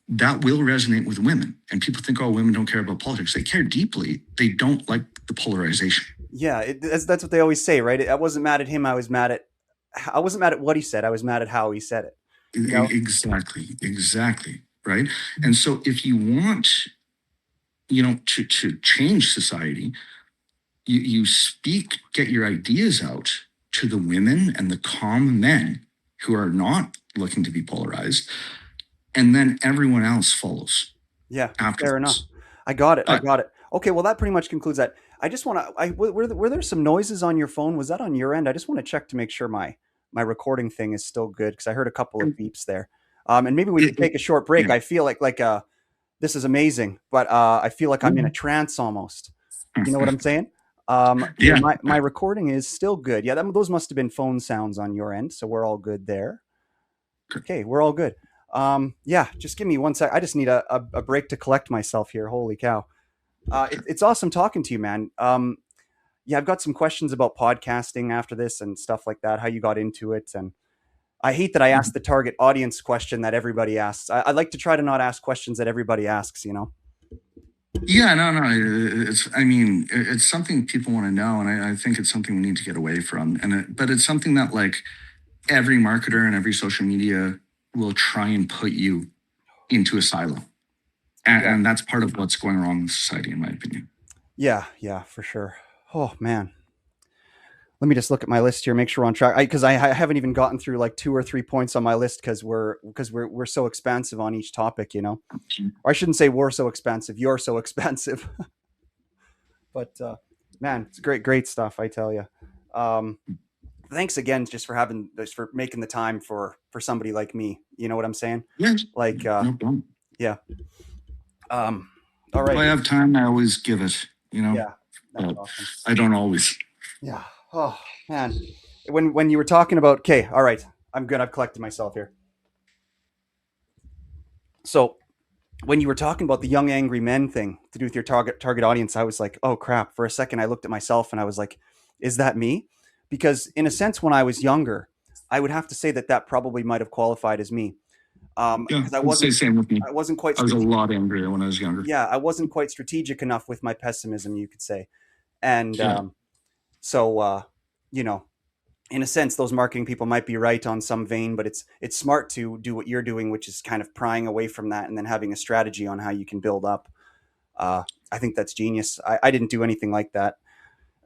That will resonate with women. And people think, oh, women don't care about politics. They care deeply. They don't like the polarization. Yeah, that's what they always say, right? I wasn't mad at him. I wasn't mad at what he said. I was mad at how he said it. You know? Exactly, exactly, right? And so if you want, to change society, you speak, get your ideas out to the women and the calm men who are not looking to be polarized, and then everyone else follows Yeah, fair enough. afterwards. I got it. I But got it. Okay, well, that pretty much concludes that. I just want to. Were there some noises on your phone? Was that on your end? I just want to check to make sure my recording thing is still good because I heard a couple of beeps there. And maybe we it, could it take a short break. yeah. I feel like this is amazing, but I feel like I'm in a trance almost. You know what I'm saying? Okay, Yeah, my recording is still good. Yeah, those must have been phone sounds on your end, so we're all good there. Okay, we're all good. Yeah, just give me one sec. I just need a break to collect myself here. Holy cow! It's awesome talking to you, man. Yeah, I've got some questions about podcasting after this and stuff like that. How you got into it, and I hate that I asked the target audience question that everybody asks. I like to try to not ask questions that everybody asks. You know? yeah, no. I mean, it's something people want to know, and I think it's something we need to get away from. But it's something that like every marketer and every social media will try and put you into a silo, Yeah, and that's part of what's going wrong in society, in my opinion. yeah, for sure. Oh man, let me just look at my list here, make sure we're on track. Because I haven't even gotten through like 2 or 3 points on my list because we're so expansive on each topic. You know, or I shouldn't say we're so expansive. You're so expensive. But man, it's great stuff. I tell you. Um, Thanks again, just for making the time for somebody like me. You know what I'm saying? Yeah, Like, no problem. yeah. Um, all If right. I have time, I always give it. Yeah, that's But awesome. I don't always. Yeah. Oh man, when you were talking about, okay, all right, I'm good. I've collected myself here. So when you were talking about the young angry men thing to do with your target audience, I was like, oh crap. For a second, I looked at myself and I was like, is that me? Because in a sense, when I was younger, I would have to say that that probably might have qualified as me. Yeah, Because I I'd say wasn't same with me. I wasn't quite I was a strategic. lot angrier when I was younger. Yeah, I wasn't quite strategic enough with my pessimism, you could say. And Yeah. so, you know, in a sense, those marketing people might be right on some vein, but it's smart to do what you're doing, which is kind of prying away from that and then having a strategy on how you can build up. Uh, I think that's genius. I didn't do anything like that.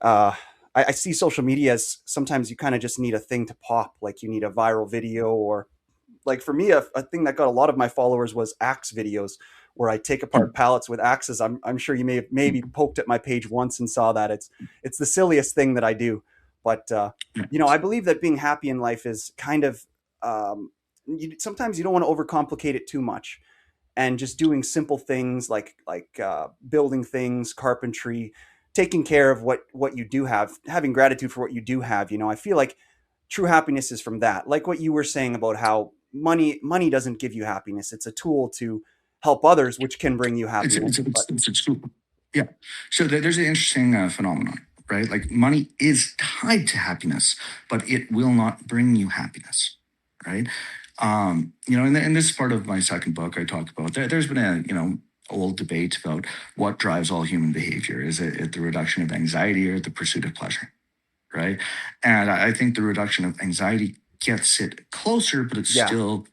Uh, I see social media as sometimes you kind of just need a thing to pop, like you need a viral video, or like for me, a thing that got a lot of my followers was axe videos, where I take apart pallets with axes. I'm sure you may have maybe poked at my page once and saw that. It's the silliest thing that I do, but I believe that being happy in life is kind of sometimes you don't want to overcomplicate it too much, and just doing simple things like building things, carpentry, taking care of what you do have, having gratitude for what you do have. I feel like true happiness is from that. Like what you were saying about how money doesn't give you happiness. It's a tool to help others, which can bring you It's happiness. it's But it's, it's, it's cool. Yeah. So there's an interesting phenomenon, right? Like money is tied to happiness, but it will not bring you happiness, right? In this part of my second book, I talk about there's been a old debate about what drives all human behavior. Is it the reduction of anxiety or the pursuit of pleasure, right? And I think the reduction of anxiety gets it closer, but it's yeah, still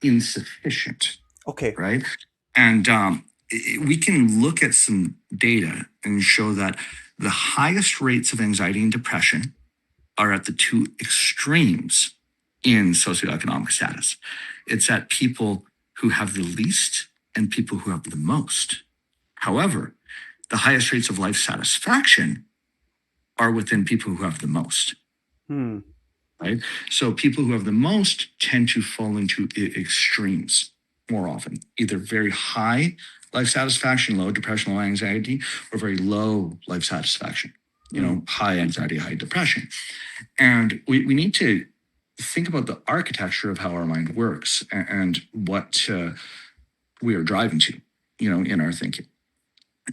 insufficient, okay, right? And we can look at some data and show that the highest rates of anxiety and depression are at the two extremes in socioeconomic status. It's at people who have the least and people who have the most. However, the highest rates of life satisfaction are within people who have the most, hmm, right? So people who have the most tend to fall into extremes more often, either very high life satisfaction, low depression, low anxiety, or very low life satisfaction. Mm. high anxiety, high depression. And we need to think about the architecture of how our mind works and what we are driving to, in our thinking.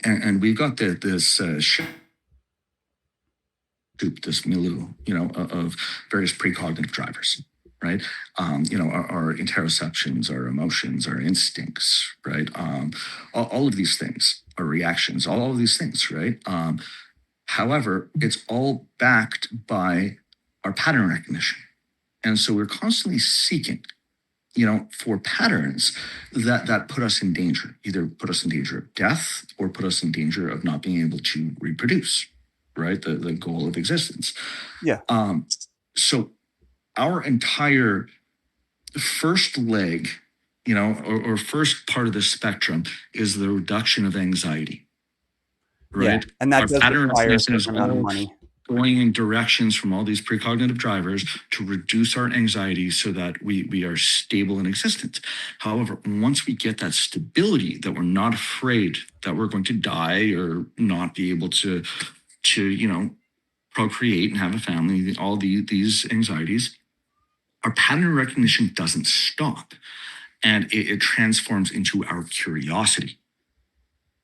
And we've got this this milieu, of various precognitive drivers, right? Our interoceptions, our emotions, our instincts, right? All of these things, our reactions, all of these things, right? However, it's all backed by our pattern recognition. And so we're constantly seeking, for patterns that put us in danger, either put us in danger of death or put us in danger of not being able to reproduce, right? The goal of existence. Yeah. Um, so our entire first leg, or first part of the spectrum is the reduction of anxiety, Yeah. right? And that Our does pattern require a recognition certain is amount of all money. going in directions from all these precognitive drivers to reduce our anxiety so that we are stable in existence. However, once we get that stability, that we're not afraid that we're going to die or not be able to procreate and have a family, all these anxieties, our pattern recognition doesn't stop, and it transforms into our curiosity.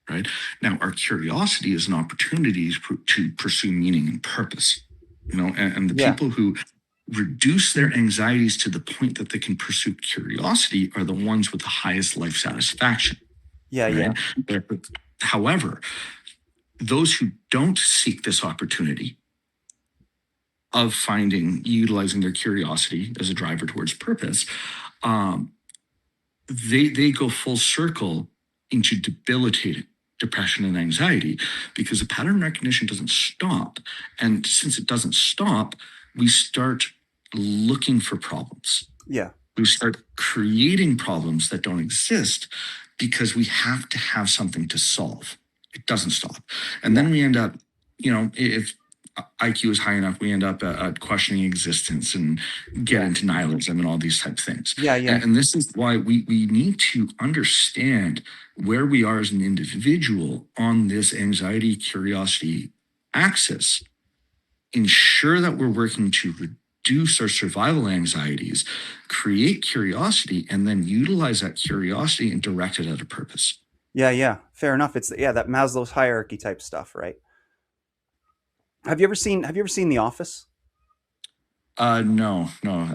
Right now, our curiosity is an opportunity to pursue meaning and purpose. And the Yeah. people who reduce their anxieties to the point that they can pursue curiosity are the ones with the highest life satisfaction. Yeah. Yeah. Right. However, those who don't seek this opportunity of utilizing their curiosity as a driver towards purpose, um, they go full circle into debilitating depression and anxiety because the pattern recognition doesn't stop. And since it doesn't stop, we start looking for problems. Yeah. We start creating problems that don't exist because we have to have something to solve. It doesn't stop. And Yeah. then we end up, if IQ is high enough, we end up at questioning existence and get Yeah. into nihilism and all these type of things. Yeah. Yeah. And this is why we need to understand where we are as an individual on this anxiety curiosity axis, ensure that we're working to reduce our survival anxieties, create curiosity, and then utilize that curiosity and direct it at a purpose. Yeah. Yeah. Fair enough. It's that Maslow's hierarchy type stuff, right? Have you ever seen The Office? No, no.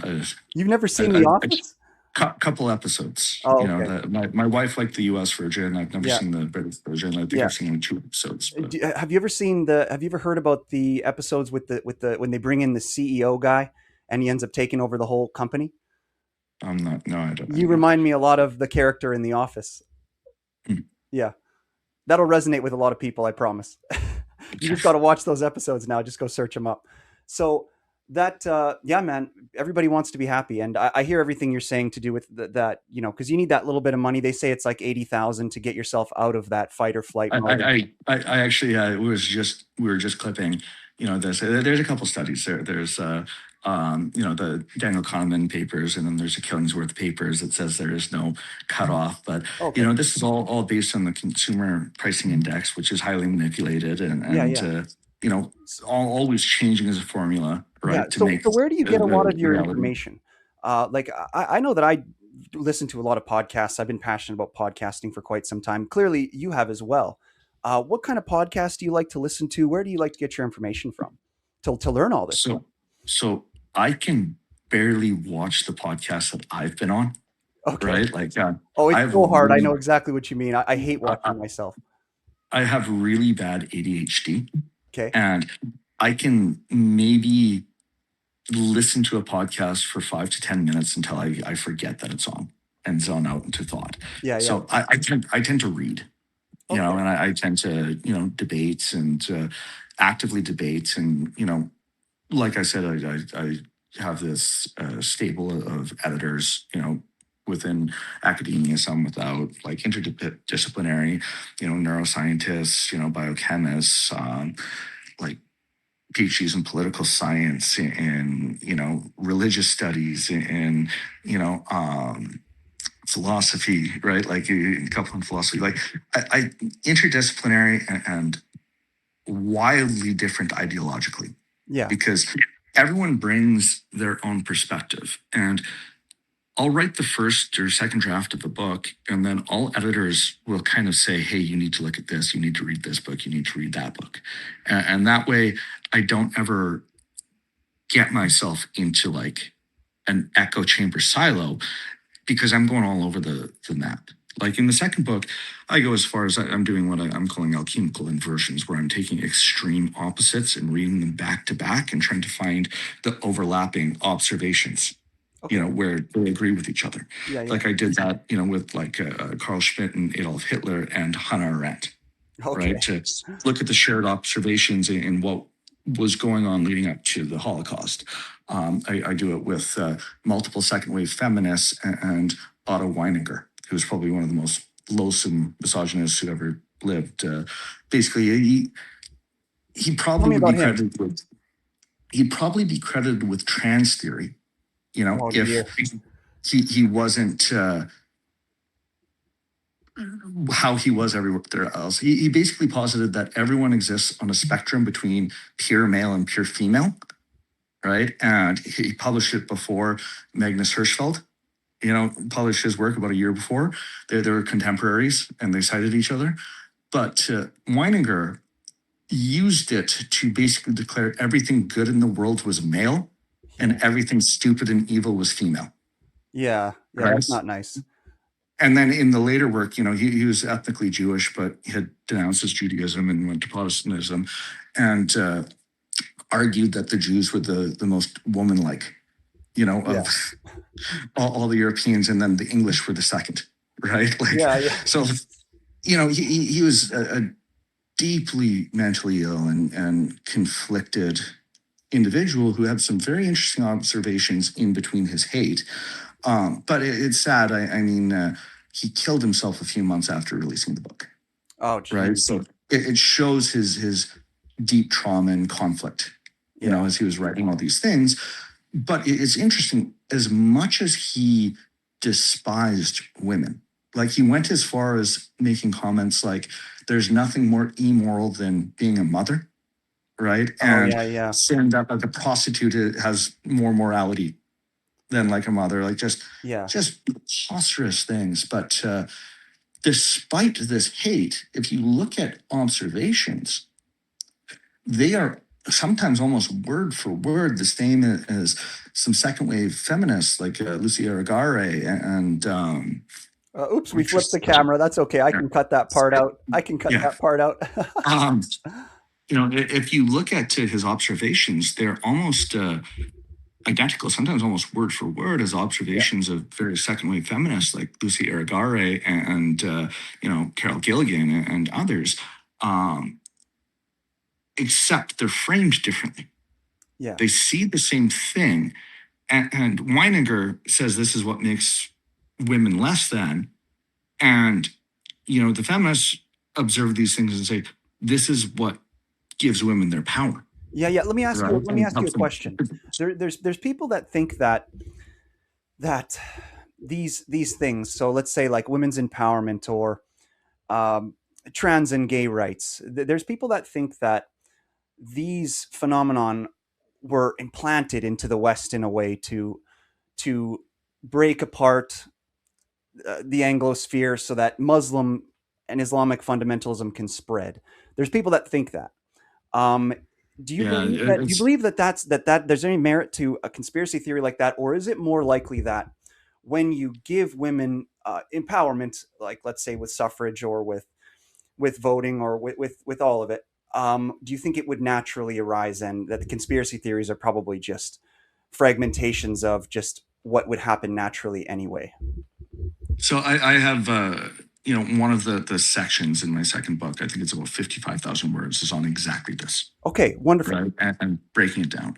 You've never seen The I Office? couple episodes. Oh, okay. My wife liked the U.S. version. I've never Yeah. seen the British version. I think Yeah. I've seen 2 episodes, but Have you ever heard about the episodes with the when they bring in the CEO guy and he ends up taking over the whole company? I'm not. No, I don't. I You don't. remind me a lot of the character in The Office. Hmm. Yeah, that'll resonate with a lot of people. I promise. You Okay. just got to watch those episodes now. Just go search them up. So yeah, man. Everybody wants to be happy, and I hear everything you're saying to do with that. Because you need that little bit of money. They say it's like 80,000 to get yourself out of that fight or flight mode. I actually we were just clipping, there's a couple studies there. There's the Daniel Kahneman papers, and then there's the Killingsworth papers that says there is no cutoff. But Okay. this is all based on the consumer pricing index, which is highly manipulated Yeah, and yeah. always changing as a formula, Yeah. right, to So, make so where do you get a lot the of your reality. information? Like I know that I listen to a lot of podcasts. I've been passionate about podcasting for quite some time. Clearly, you have as well. What kind of podcasts do you like to listen to? Where do you like to get your information from to learn all this stuff? So, so I can barely watch the podcasts that I've been on, Okay. right? Like, Oh, it's I've so hard. I know really, exactly what you mean. I hate I, watching myself. I have really bad ADHD, Okay. and I can maybe listen to a podcast for 5 to 10 minutes until I forget that it's on and zone out into thought. Yeah, yeah. So I tend to read, Okay. and I tend to, debate and actively debate. And, like I said, I have this stable of editors, within academia, some without, like interdisciplinary, neuroscientists, biochemists, like PhDs in political science and, religious studies and, philosophy, right? Like a couple in philosophy, like I interdisciplinary and wildly different ideologically, Yeah. because everyone brings their own perspective. And I'll write the first or second draft of the book, and then all editors will kind of say, hey, you need to look at this, you need to read this book, you need to read that book. And that way, I don't ever get myself into like an echo chamber silo, because I'm going all over the map. Like in the second book, I go as far as I'm doing what I'm calling alchemical inversions, where I'm taking extreme opposites and reading them back to back and trying to find the overlapping observations, Okay. where they agree with each other. Yeah. Yeah. Like I did that, with like Carl Schmitt and Adolf Hitler and Hannah Arendt, right? Okay. To look at the shared observations in what was going on leading up to the Holocaust. I do it with multiple second wave feminists and Otto Weininger, who's probably one of the most loathsome misogynists who ever lived. Basically, he Tell probably me would about be him. credited with he'd probably be credited with trans theory. Oh If dear. he wasn't how he was everywhere else. He basically posited that everyone exists on a spectrum between pure male and pure female, right? And he published it before Magnus Hirschfeld, published his work about a year before. They were contemporaries and they cited each other. But Weininger used it to basically declare everything good in the world was male Yeah. and everything stupid and evil was female, Yeah. Yeah. right? That's not nice. And then in the later work, he was ethnically Jewish, but he had denounced his Judaism and went to Protestantism, and argued that the Jews were the most woman-like, Yeah. of all the Europeans, and then the English were the second, right? Like, Yeah. Yeah. so, he was a deeply mentally ill and conflicted individual who had some very interesting observations in between his hate. But it's sad. I mean, he killed himself a few months after releasing the book, Oh right? geez. So it shows his deep trauma and conflict, Yeah. as he was writing all these things. But it's interesting, as much as he despised women, like he went as far as making comments like, there's nothing more immoral than being a mother, right? Oh And yeah. Yeah. saying that like a prostitute has more morality than like a mother, like Yeah. just preposterous things. But despite this hate, if you look at observations, they are sometimes almost word for word the same as some second wave feminists like Lucy Arigare and Oops, we which flipped is the camera. That's okay. I can cut that part out. I can cut yeah. that part out. Um, if you look at his observations, they're almost identical, sometimes almost word for word, as Yeah. observations of various second wave feminists like Lucy Arigare and Carol Gilligan and others, um, except they're framed differently. Yeah. They see the same thing, and Weininger says this is what makes women less than, and the feminists observe these things and say this is what gives women their power, Yeah. Yeah. Let me ask you. right? Let me And ask you a helps them. question. There's people that think that these things. So let's say like women's empowerment or um, trans and gay rights. There's people that think that these phenomenon were implanted into the West in a way to break apart the Anglosphere so that Muslim and Islamic fundamentalism can spread. There's people that think that. Um, do you Yeah, believe that? Do you it's believe that that there's any merit to a conspiracy theory like that, or is it more likely that when you give women empowerment, like let's say with suffrage or with voting or with all of it, do you think it would naturally arise, and that the conspiracy theories are probably just fragmentations of just what would happen naturally anyway? So I have one of the sections in my second book. I think it's about 55,000 words. Is on exactly this, Okay, wonderful. right? And breaking it down.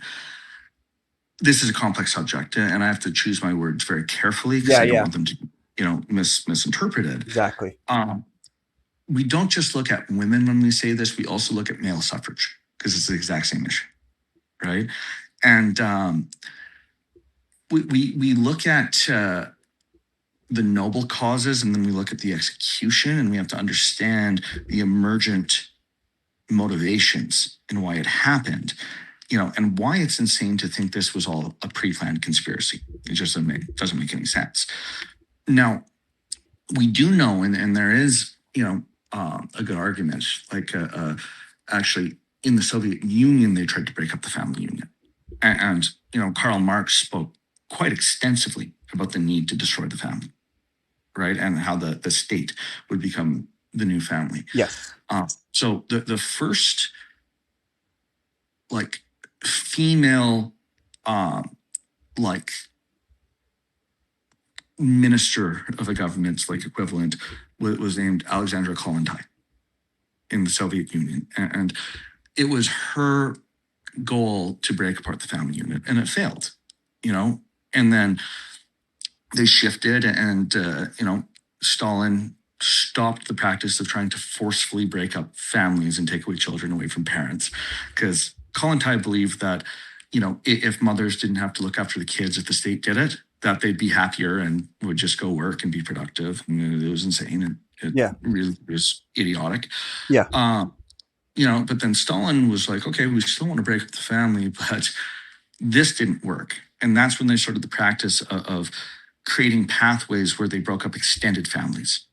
This is a complex subject, and I have to choose my words very carefully because Yeah, I don't yeah, want them to misinterpreted. exactly. We don't just look at women when we say this. We also look at male suffrage because it's the exact same issue, right? And we look at the noble causes, and then we look at the execution, and we have to understand the emergent motivations and why it happened, and why it's insane to think this was all a pre-planned conspiracy. It just doesn't make any sense. Now, we do know, and there is, a good argument, like actually in the Soviet Union, they tried to break up the family unit. And Karl Marx spoke quite extensively about the need to destroy the family, right? And how the state would become the new family. Yes. So the first like female like minister of a government's like equivalent was named Alexandra Kollontai in the Soviet Union, and it was her goal to break apart the family unit, and it failed. And then they shifted, and Stalin stopped the practice of trying to forcefully break up families and take away children away from parents, because Kollontai believed that if mothers didn't have to look after the kids, if the state did it, that they'd be happier and would just go work and be productive. And it was insane. It really was idiotic. Yeah. But then Stalin was like, okay, we still want to break up the family, but this didn't work. And that's when they started the practice of creating pathways where they broke up extended families,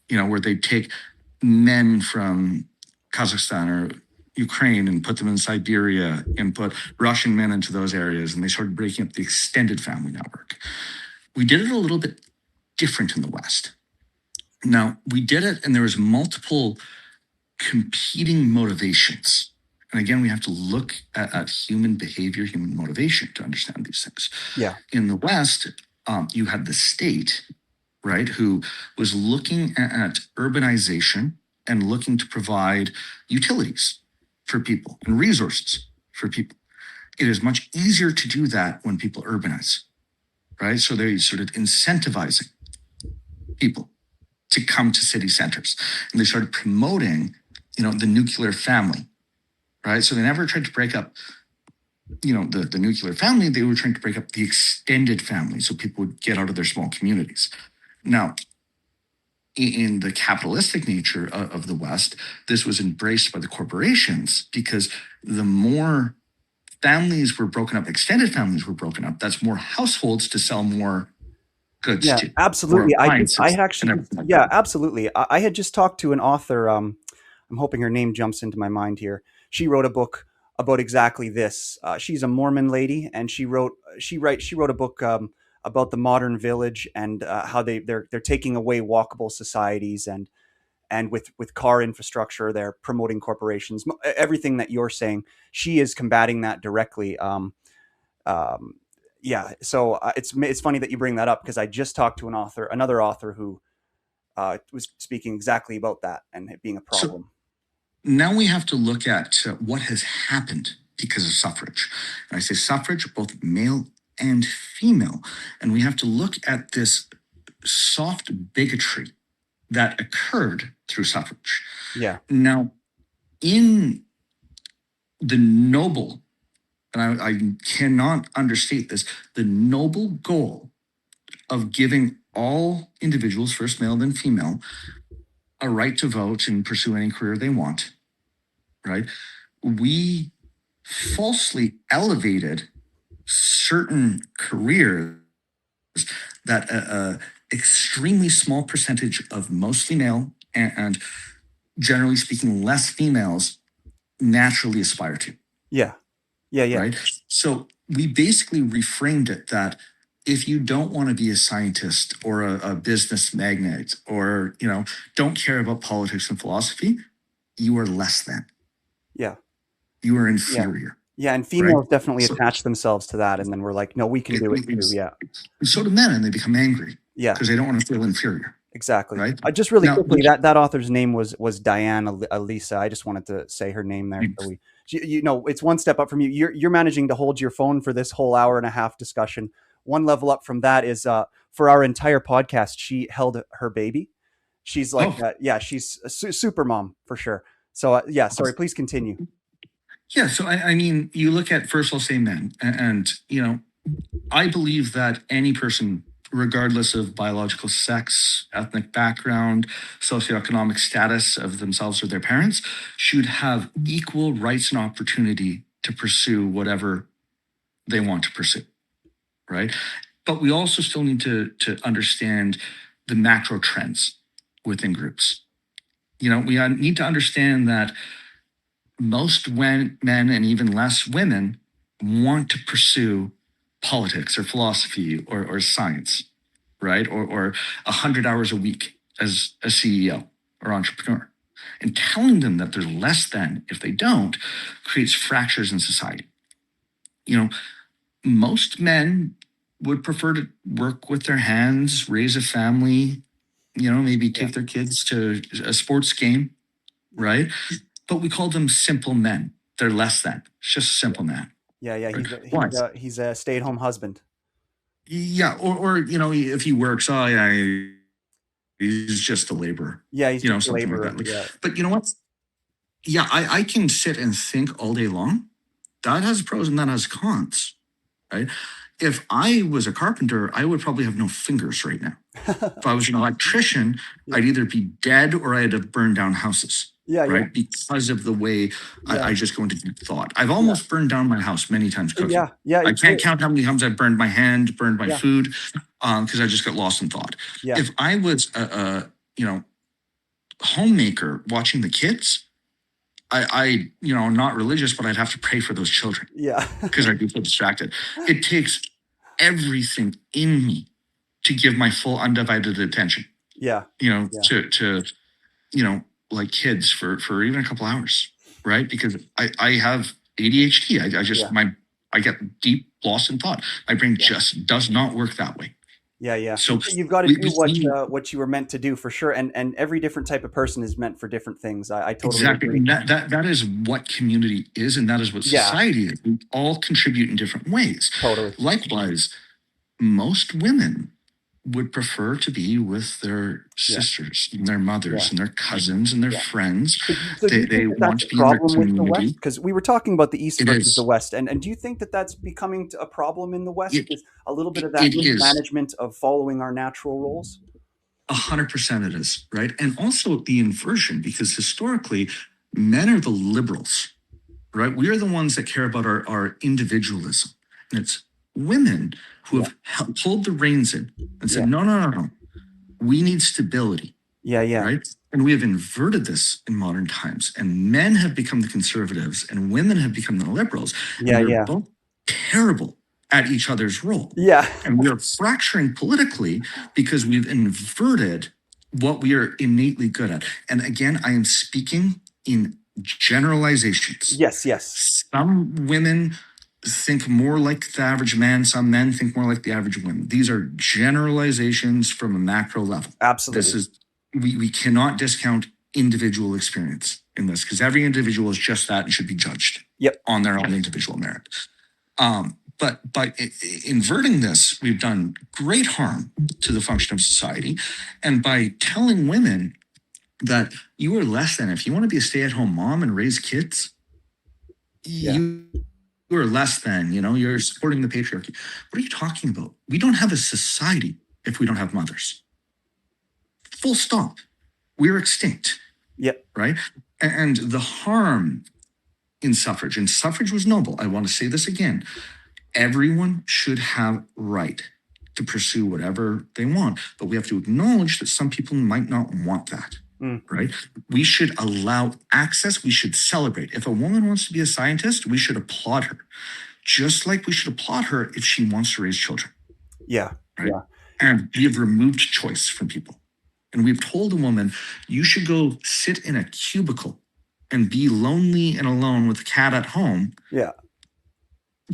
where they'd take men from Kazakhstan or Ukraine and put them in Siberia and put Russian men into those areas. And they started breaking up the extended family network. We did it a little bit different in the West. Now, we did it, and there was multiple competing motivations. And again, we have to look at human behavior, human motivation to understand these things. Yeah. In the West, you had the state, right, who was looking at urbanization and looking to provide utilities for people and resources for people. It is much easier to do that when people urbanize, right? So they started incentivizing people to come to city centers, and they started promoting, the nuclear family, right? So they never tried to break up, the nuclear family. They were trying to break up the extended family so people would get out of their small communities. Now, in the capitalistic nature of the West, this was embraced by the corporations, because the more families were broken up, extended families were broken up, that's more households to sell more goods Yeah, to, more absolutely. I appliances, and actually, everything like yeah, that. absolutely. I had just talked to an author. I'm hoping her name jumps into my mind here. She wrote a book about exactly this. She's a Mormon lady, and she wrote a book about the modern village, and how they're taking away walkable societies, and with car infrastructure, they're promoting corporations. Everything that you're saying, she is combating that directly. Um, yeah, so it's funny that you bring that up, because I just talked to another author who was speaking exactly about that and it being a So problem. now we have to look at what has happened because of suffrage. And I say suffrage, both male and female. And we have to look at this soft bigotry that occurred through suffrage. Yeah, Now, in the noble, and I cannot understate this, the noble goal of giving all individuals, first male, then female, a right to vote and pursue any career they want, right? We falsely elevated certain careers that extremely small percentage of mostly male and generally speaking less females naturally aspire to, yeah, yeah. right? So we basically reframed it that if you don't want to be a scientist or a business magnate, or don't care about politics and philosophy, you are less than, Yeah, you are yeah, inferior, yeah. And right? females definitely So attach themselves to that, and then we're like, no, we can do it too. it's Yeah, so do men, and they become angry yeah. because they don't want to feel inferior, Exactly. right? Just really Now, quickly, that author's name was Diane Alisa. I just wanted to say her name there. So it's one step up from you. You're managing to hold your phone for this whole hour and a half discussion. One level up from that is for our entire podcast, she held her baby. She's like, oh, yeah, she's a super mom for sure. So yeah, sorry. Please continue. yeah. So I mean, you look at, first I'll say men, and I believe that any person regardless of biological sex, ethnic background, socioeconomic status of themselves or their parents, should have equal rights and opportunity to pursue whatever they want to pursue, right? But we also still need to understand the macro trends within groups. We need to understand that most men and even less women want to pursue politics or philosophy or science, right? Or 100 hours a week as a CEO or entrepreneur. And telling them that they're less than if they don't creates fractures in society. Most men would prefer to work with their hands, raise a family, maybe Yeah. take their kids to a sports game, right? But we call them simple men. They're less than. It's just a Yeah. simple man, Yeah. Yeah. right? Why? He's a stay-at-home husband. Yeah, or if he works, oh yeah, he's just a laborer, Yeah, he's just a something like laborer. that. Yeah. But you know what? Yeah, I can sit and think all day long. That has pros and that has cons, right? If I was a carpenter, I would probably have no fingers right now. If I was an electrician, Yeah. I'd either be dead or I'd have burned down houses, Yeah. Yeah. right? Because of the way Yeah. I just go into deep thought. I've Yeah. almost burned down my house many times cooking. Yeah. Yeah. I can't count how many times I've burned my hand, burned my Yeah. food, because I just got lost in thought. Yeah. If I was a homemaker watching the kids, I not religious, but I'd have to pray for those children Yeah. because I'd be so distracted. It takes everything in me to give my full undivided attention, Yeah. to like kids for even a couple hours, right? Because I have ADHD. I just Yeah. I get deep lost in thought. My brain Yeah. just does not work that way. Yeah, yeah. So You've got to we, do we what you were meant to do for sure, and every different type of person is meant for different things. I totally exactly, agree. and that is what community is, and that is what Yeah, society is. We all contribute in different ways. totally. Likewise, most women would prefer to be with their Yeah, sisters and their mothers yeah, and their cousins and their yeah. friends. So do you They think that that's want a to be in their problem with the West? community. Because we were talking about the East It versus the is. West, and do you think that that's becoming a problem in the West? It, Is a little bit of that it is. mismanagement of following our natural roles? 100% it is, right? And also the inversion, because historically, men are the liberals, right? We are the ones that care about our individualism. And it's women who Yeah, have pulled the reins in and yeah, said, no, no, no, no. We need stability, yeah, yeah, right? And we have inverted this in modern times. And men have become the conservatives and women have become the liberals. And yeah, we are yeah, both terrible at each other's role. yeah, And we are fracturing politically because we've inverted what we are innately good at. And again, I am speaking in generalizations. yes, yes, Some women think more like the average man, some men think more like the average woman. These are generalizations from a macro level. This absolutely. is, we cannot discount individual experience in this because every individual is just that and should be judged Yep. on their own individual merit. But by inverting this, we've done great harm to the function of society. And by telling women that you are less than, if you want to be a stay-at-home mom and raise kids, Yeah, you are less than, you're supporting the patriarchy. What are you talking about? We don't have a society if we don't have mothers. Full stop. We're extinct, yep, right? And the harm in suffrage, and suffrage was noble. I want to say this again. Everyone should have right to pursue whatever they want, but we have to acknowledge that some people might not want that, right? We should allow access. We should celebrate. If a woman wants to be a scientist, we should applaud her, just like we should applaud her if she wants to raise children, yeah, right? yeah, And we have removed choice from people. And we've told a woman, you should go sit in a cubicle and be lonely and alone with a cat at home yeah.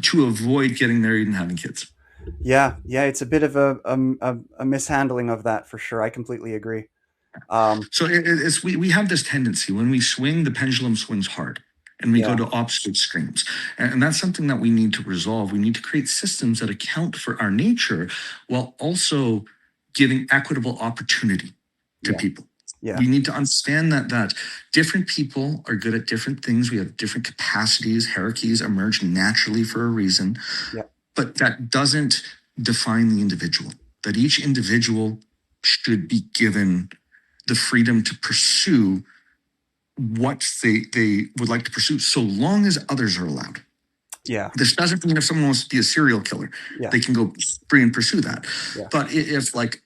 to avoid getting married and having kids. Yeah, yeah, it's a bit of a mishandling of that for sure. I completely agree. So it's we have this tendency when we swing, the pendulum swings hard, and we Yeah, go to opposite extremes, and that's something that we need to resolve. We need to create systems that account for our nature while also giving equitable opportunity to yeah, people. yeah, We need to understand that different people are good at different things. We have different capacities. Hierarchies emerge naturally for a reason, yeah, but that doesn't define the individual. that each individual should be given the freedom to pursue what they would like to pursue, so long as others are allowed. Yeah. This doesn't mean if someone wants to be a serial killer, Yeah. they can go free and pursue that. Yeah. But if like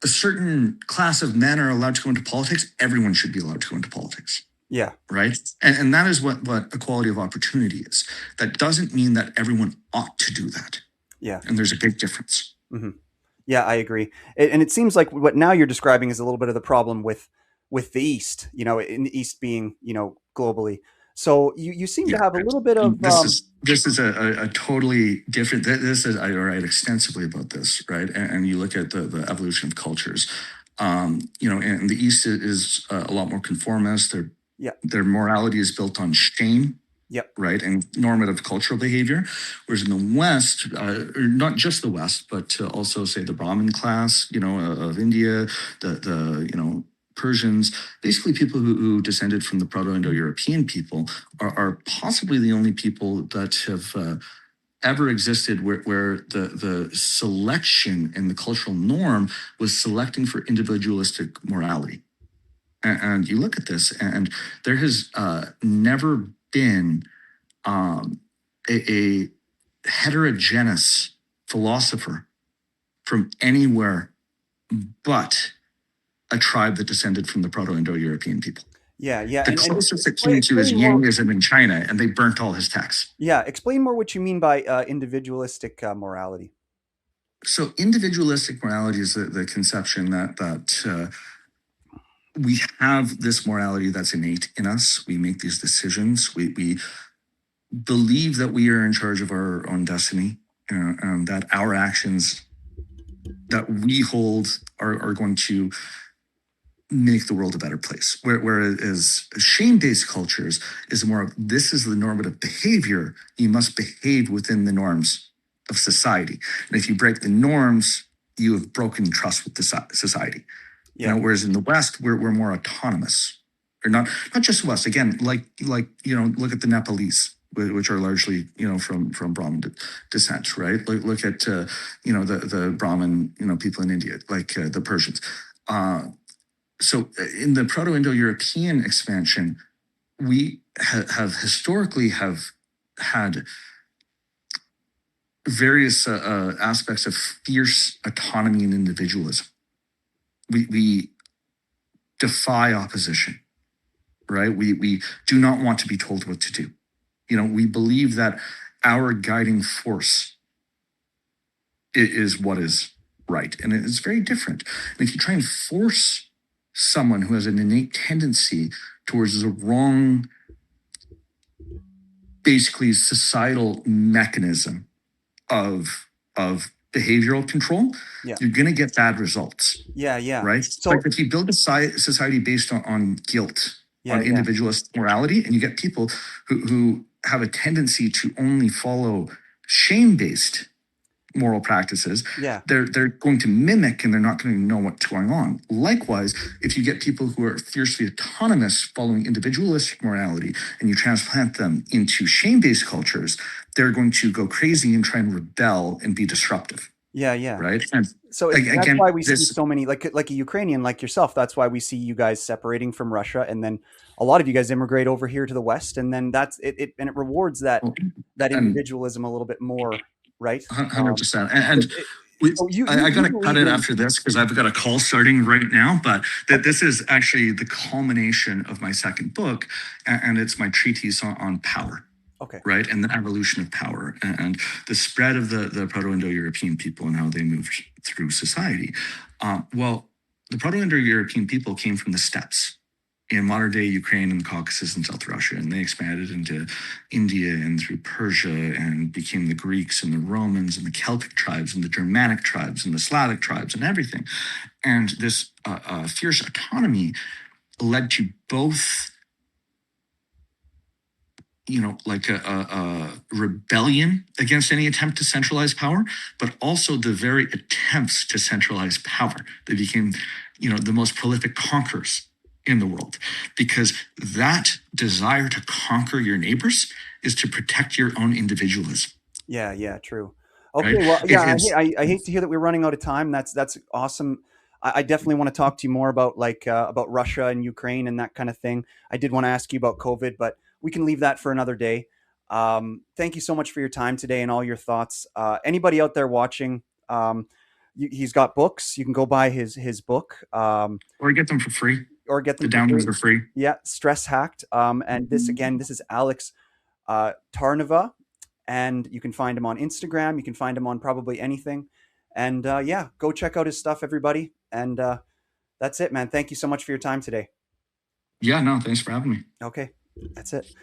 a certain class of men are allowed to go into politics, everyone should be allowed to go into politics. Yeah. Right. And that is what equality of opportunity is. That doesn't mean that everyone ought to do that. Yeah. And there's a big difference. Mm-hmm. Yeah, I agree. And it seems like what now you're describing is a little bit of the problem with the East, in the East being, globally. So you seem to Yeah. have a little bit of This is a totally different. This is I write extensively about this, right? And you look at the evolution of cultures. And the East is a lot more conformist. yeah. Their morality is built on shame, Yep. right, and normative cultural behavior. Whereas in the West, or not just the West, but also say the Brahmin class, of India, the Persians, basically people who descended from the Proto-Indo-European people are possibly the only people that have ever existed where the selection in the cultural norm was selecting for individualistic morality. And you look at this, and there has never been a heterogeneous philosopher from anywhere but a tribe that descended from the Proto-Indo-European people. Yeah, yeah. The closest it came to is Yangism in China, and they burnt all his texts. Yeah, explain more what you mean by individualistic morality. So individualistic morality is the conception that we have this morality that's innate in us. We make these decisions. We believe that we are in charge of our own destiny, that our actions that we hold are going to make the world a better place. Whereas shame-based cultures is more of, this is the normative behavior. You must behave within the norms of society. And if you break the norms, you have broken trust with the society. Yeah. Whereas in the West, we're more autonomous. Or not just the West. Again, like look at the Nepalese, which are largely from Brahmin descent, right? Look at the Brahmin people in India, like the Persians. So in the Proto-Indo-European expansion, we have historically had various aspects of fierce autonomy and individualism. We defy opposition, right? We do not want to be told what to do. We believe that our guiding force is what is right. And it's very different. And if you try and force someone who has an innate tendency towards the wrong, basically societal mechanism of behavioral control, you're going to get bad results. Yeah, yeah. Right? So like if you build a society based on guilt, on individualist morality, and you get people who have a tendency to only follow shame-based moral practices, they're going to mimic and they're not going to know what's going on. Likewise, if you get people who are fiercely autonomous following individualistic morality and you transplant them into shame-based cultures, they're going to go crazy and try and rebel and be disruptive. Yeah, yeah. Right. And so that's why we see so many, like a Ukrainian like yourself. That's why we see you guys separating from Russia, and then a lot of you guys immigrate over here to the West, and then that's it. And it rewards that individualism a little bit more, right? 100%. I got to cut it after this because I've got a call starting right now. But this is actually the culmination of my second book, and it's my treatise on power. Okay. Right. And the evolution of power and the spread of the Proto-Indo-European people and how they moved through society. Well, the Proto-Indo-European people came from the steppes in modern day Ukraine and Caucasus and South Russia, and they expanded into India and through Persia and became the Greeks and the Romans and the Celtic tribes and the Germanic tribes and the Slavic tribes and everything. And this fierce autonomy led to both like a rebellion against any attempt to centralize power, but also the very attempts to centralize power. They became, the most prolific conquerors in the world, because that desire to conquer your neighbors is to protect your own individualism. Yeah, yeah, true. Okay, right? well, yeah, It's I hate to hear that we're running out of time. That's awesome. I definitely want to talk to you more about about Russia and Ukraine and that kind of thing. I did want to ask you about COVID, but we can leave that for another day. Thank you so much for your time today and all your thoughts. Anybody out there watching, he's got books. You can go buy his book, or get them for free. or get The them for downloads free. are free. Yeah, Stress Hacked. And this again, this is Alex Tarnava, and you can find him on Instagram. You can find him on probably anything. And yeah, go check out his stuff, everybody. And that's it, man. Thank you so much for your time today. Yeah, no, thanks for having me. Okay, that's it.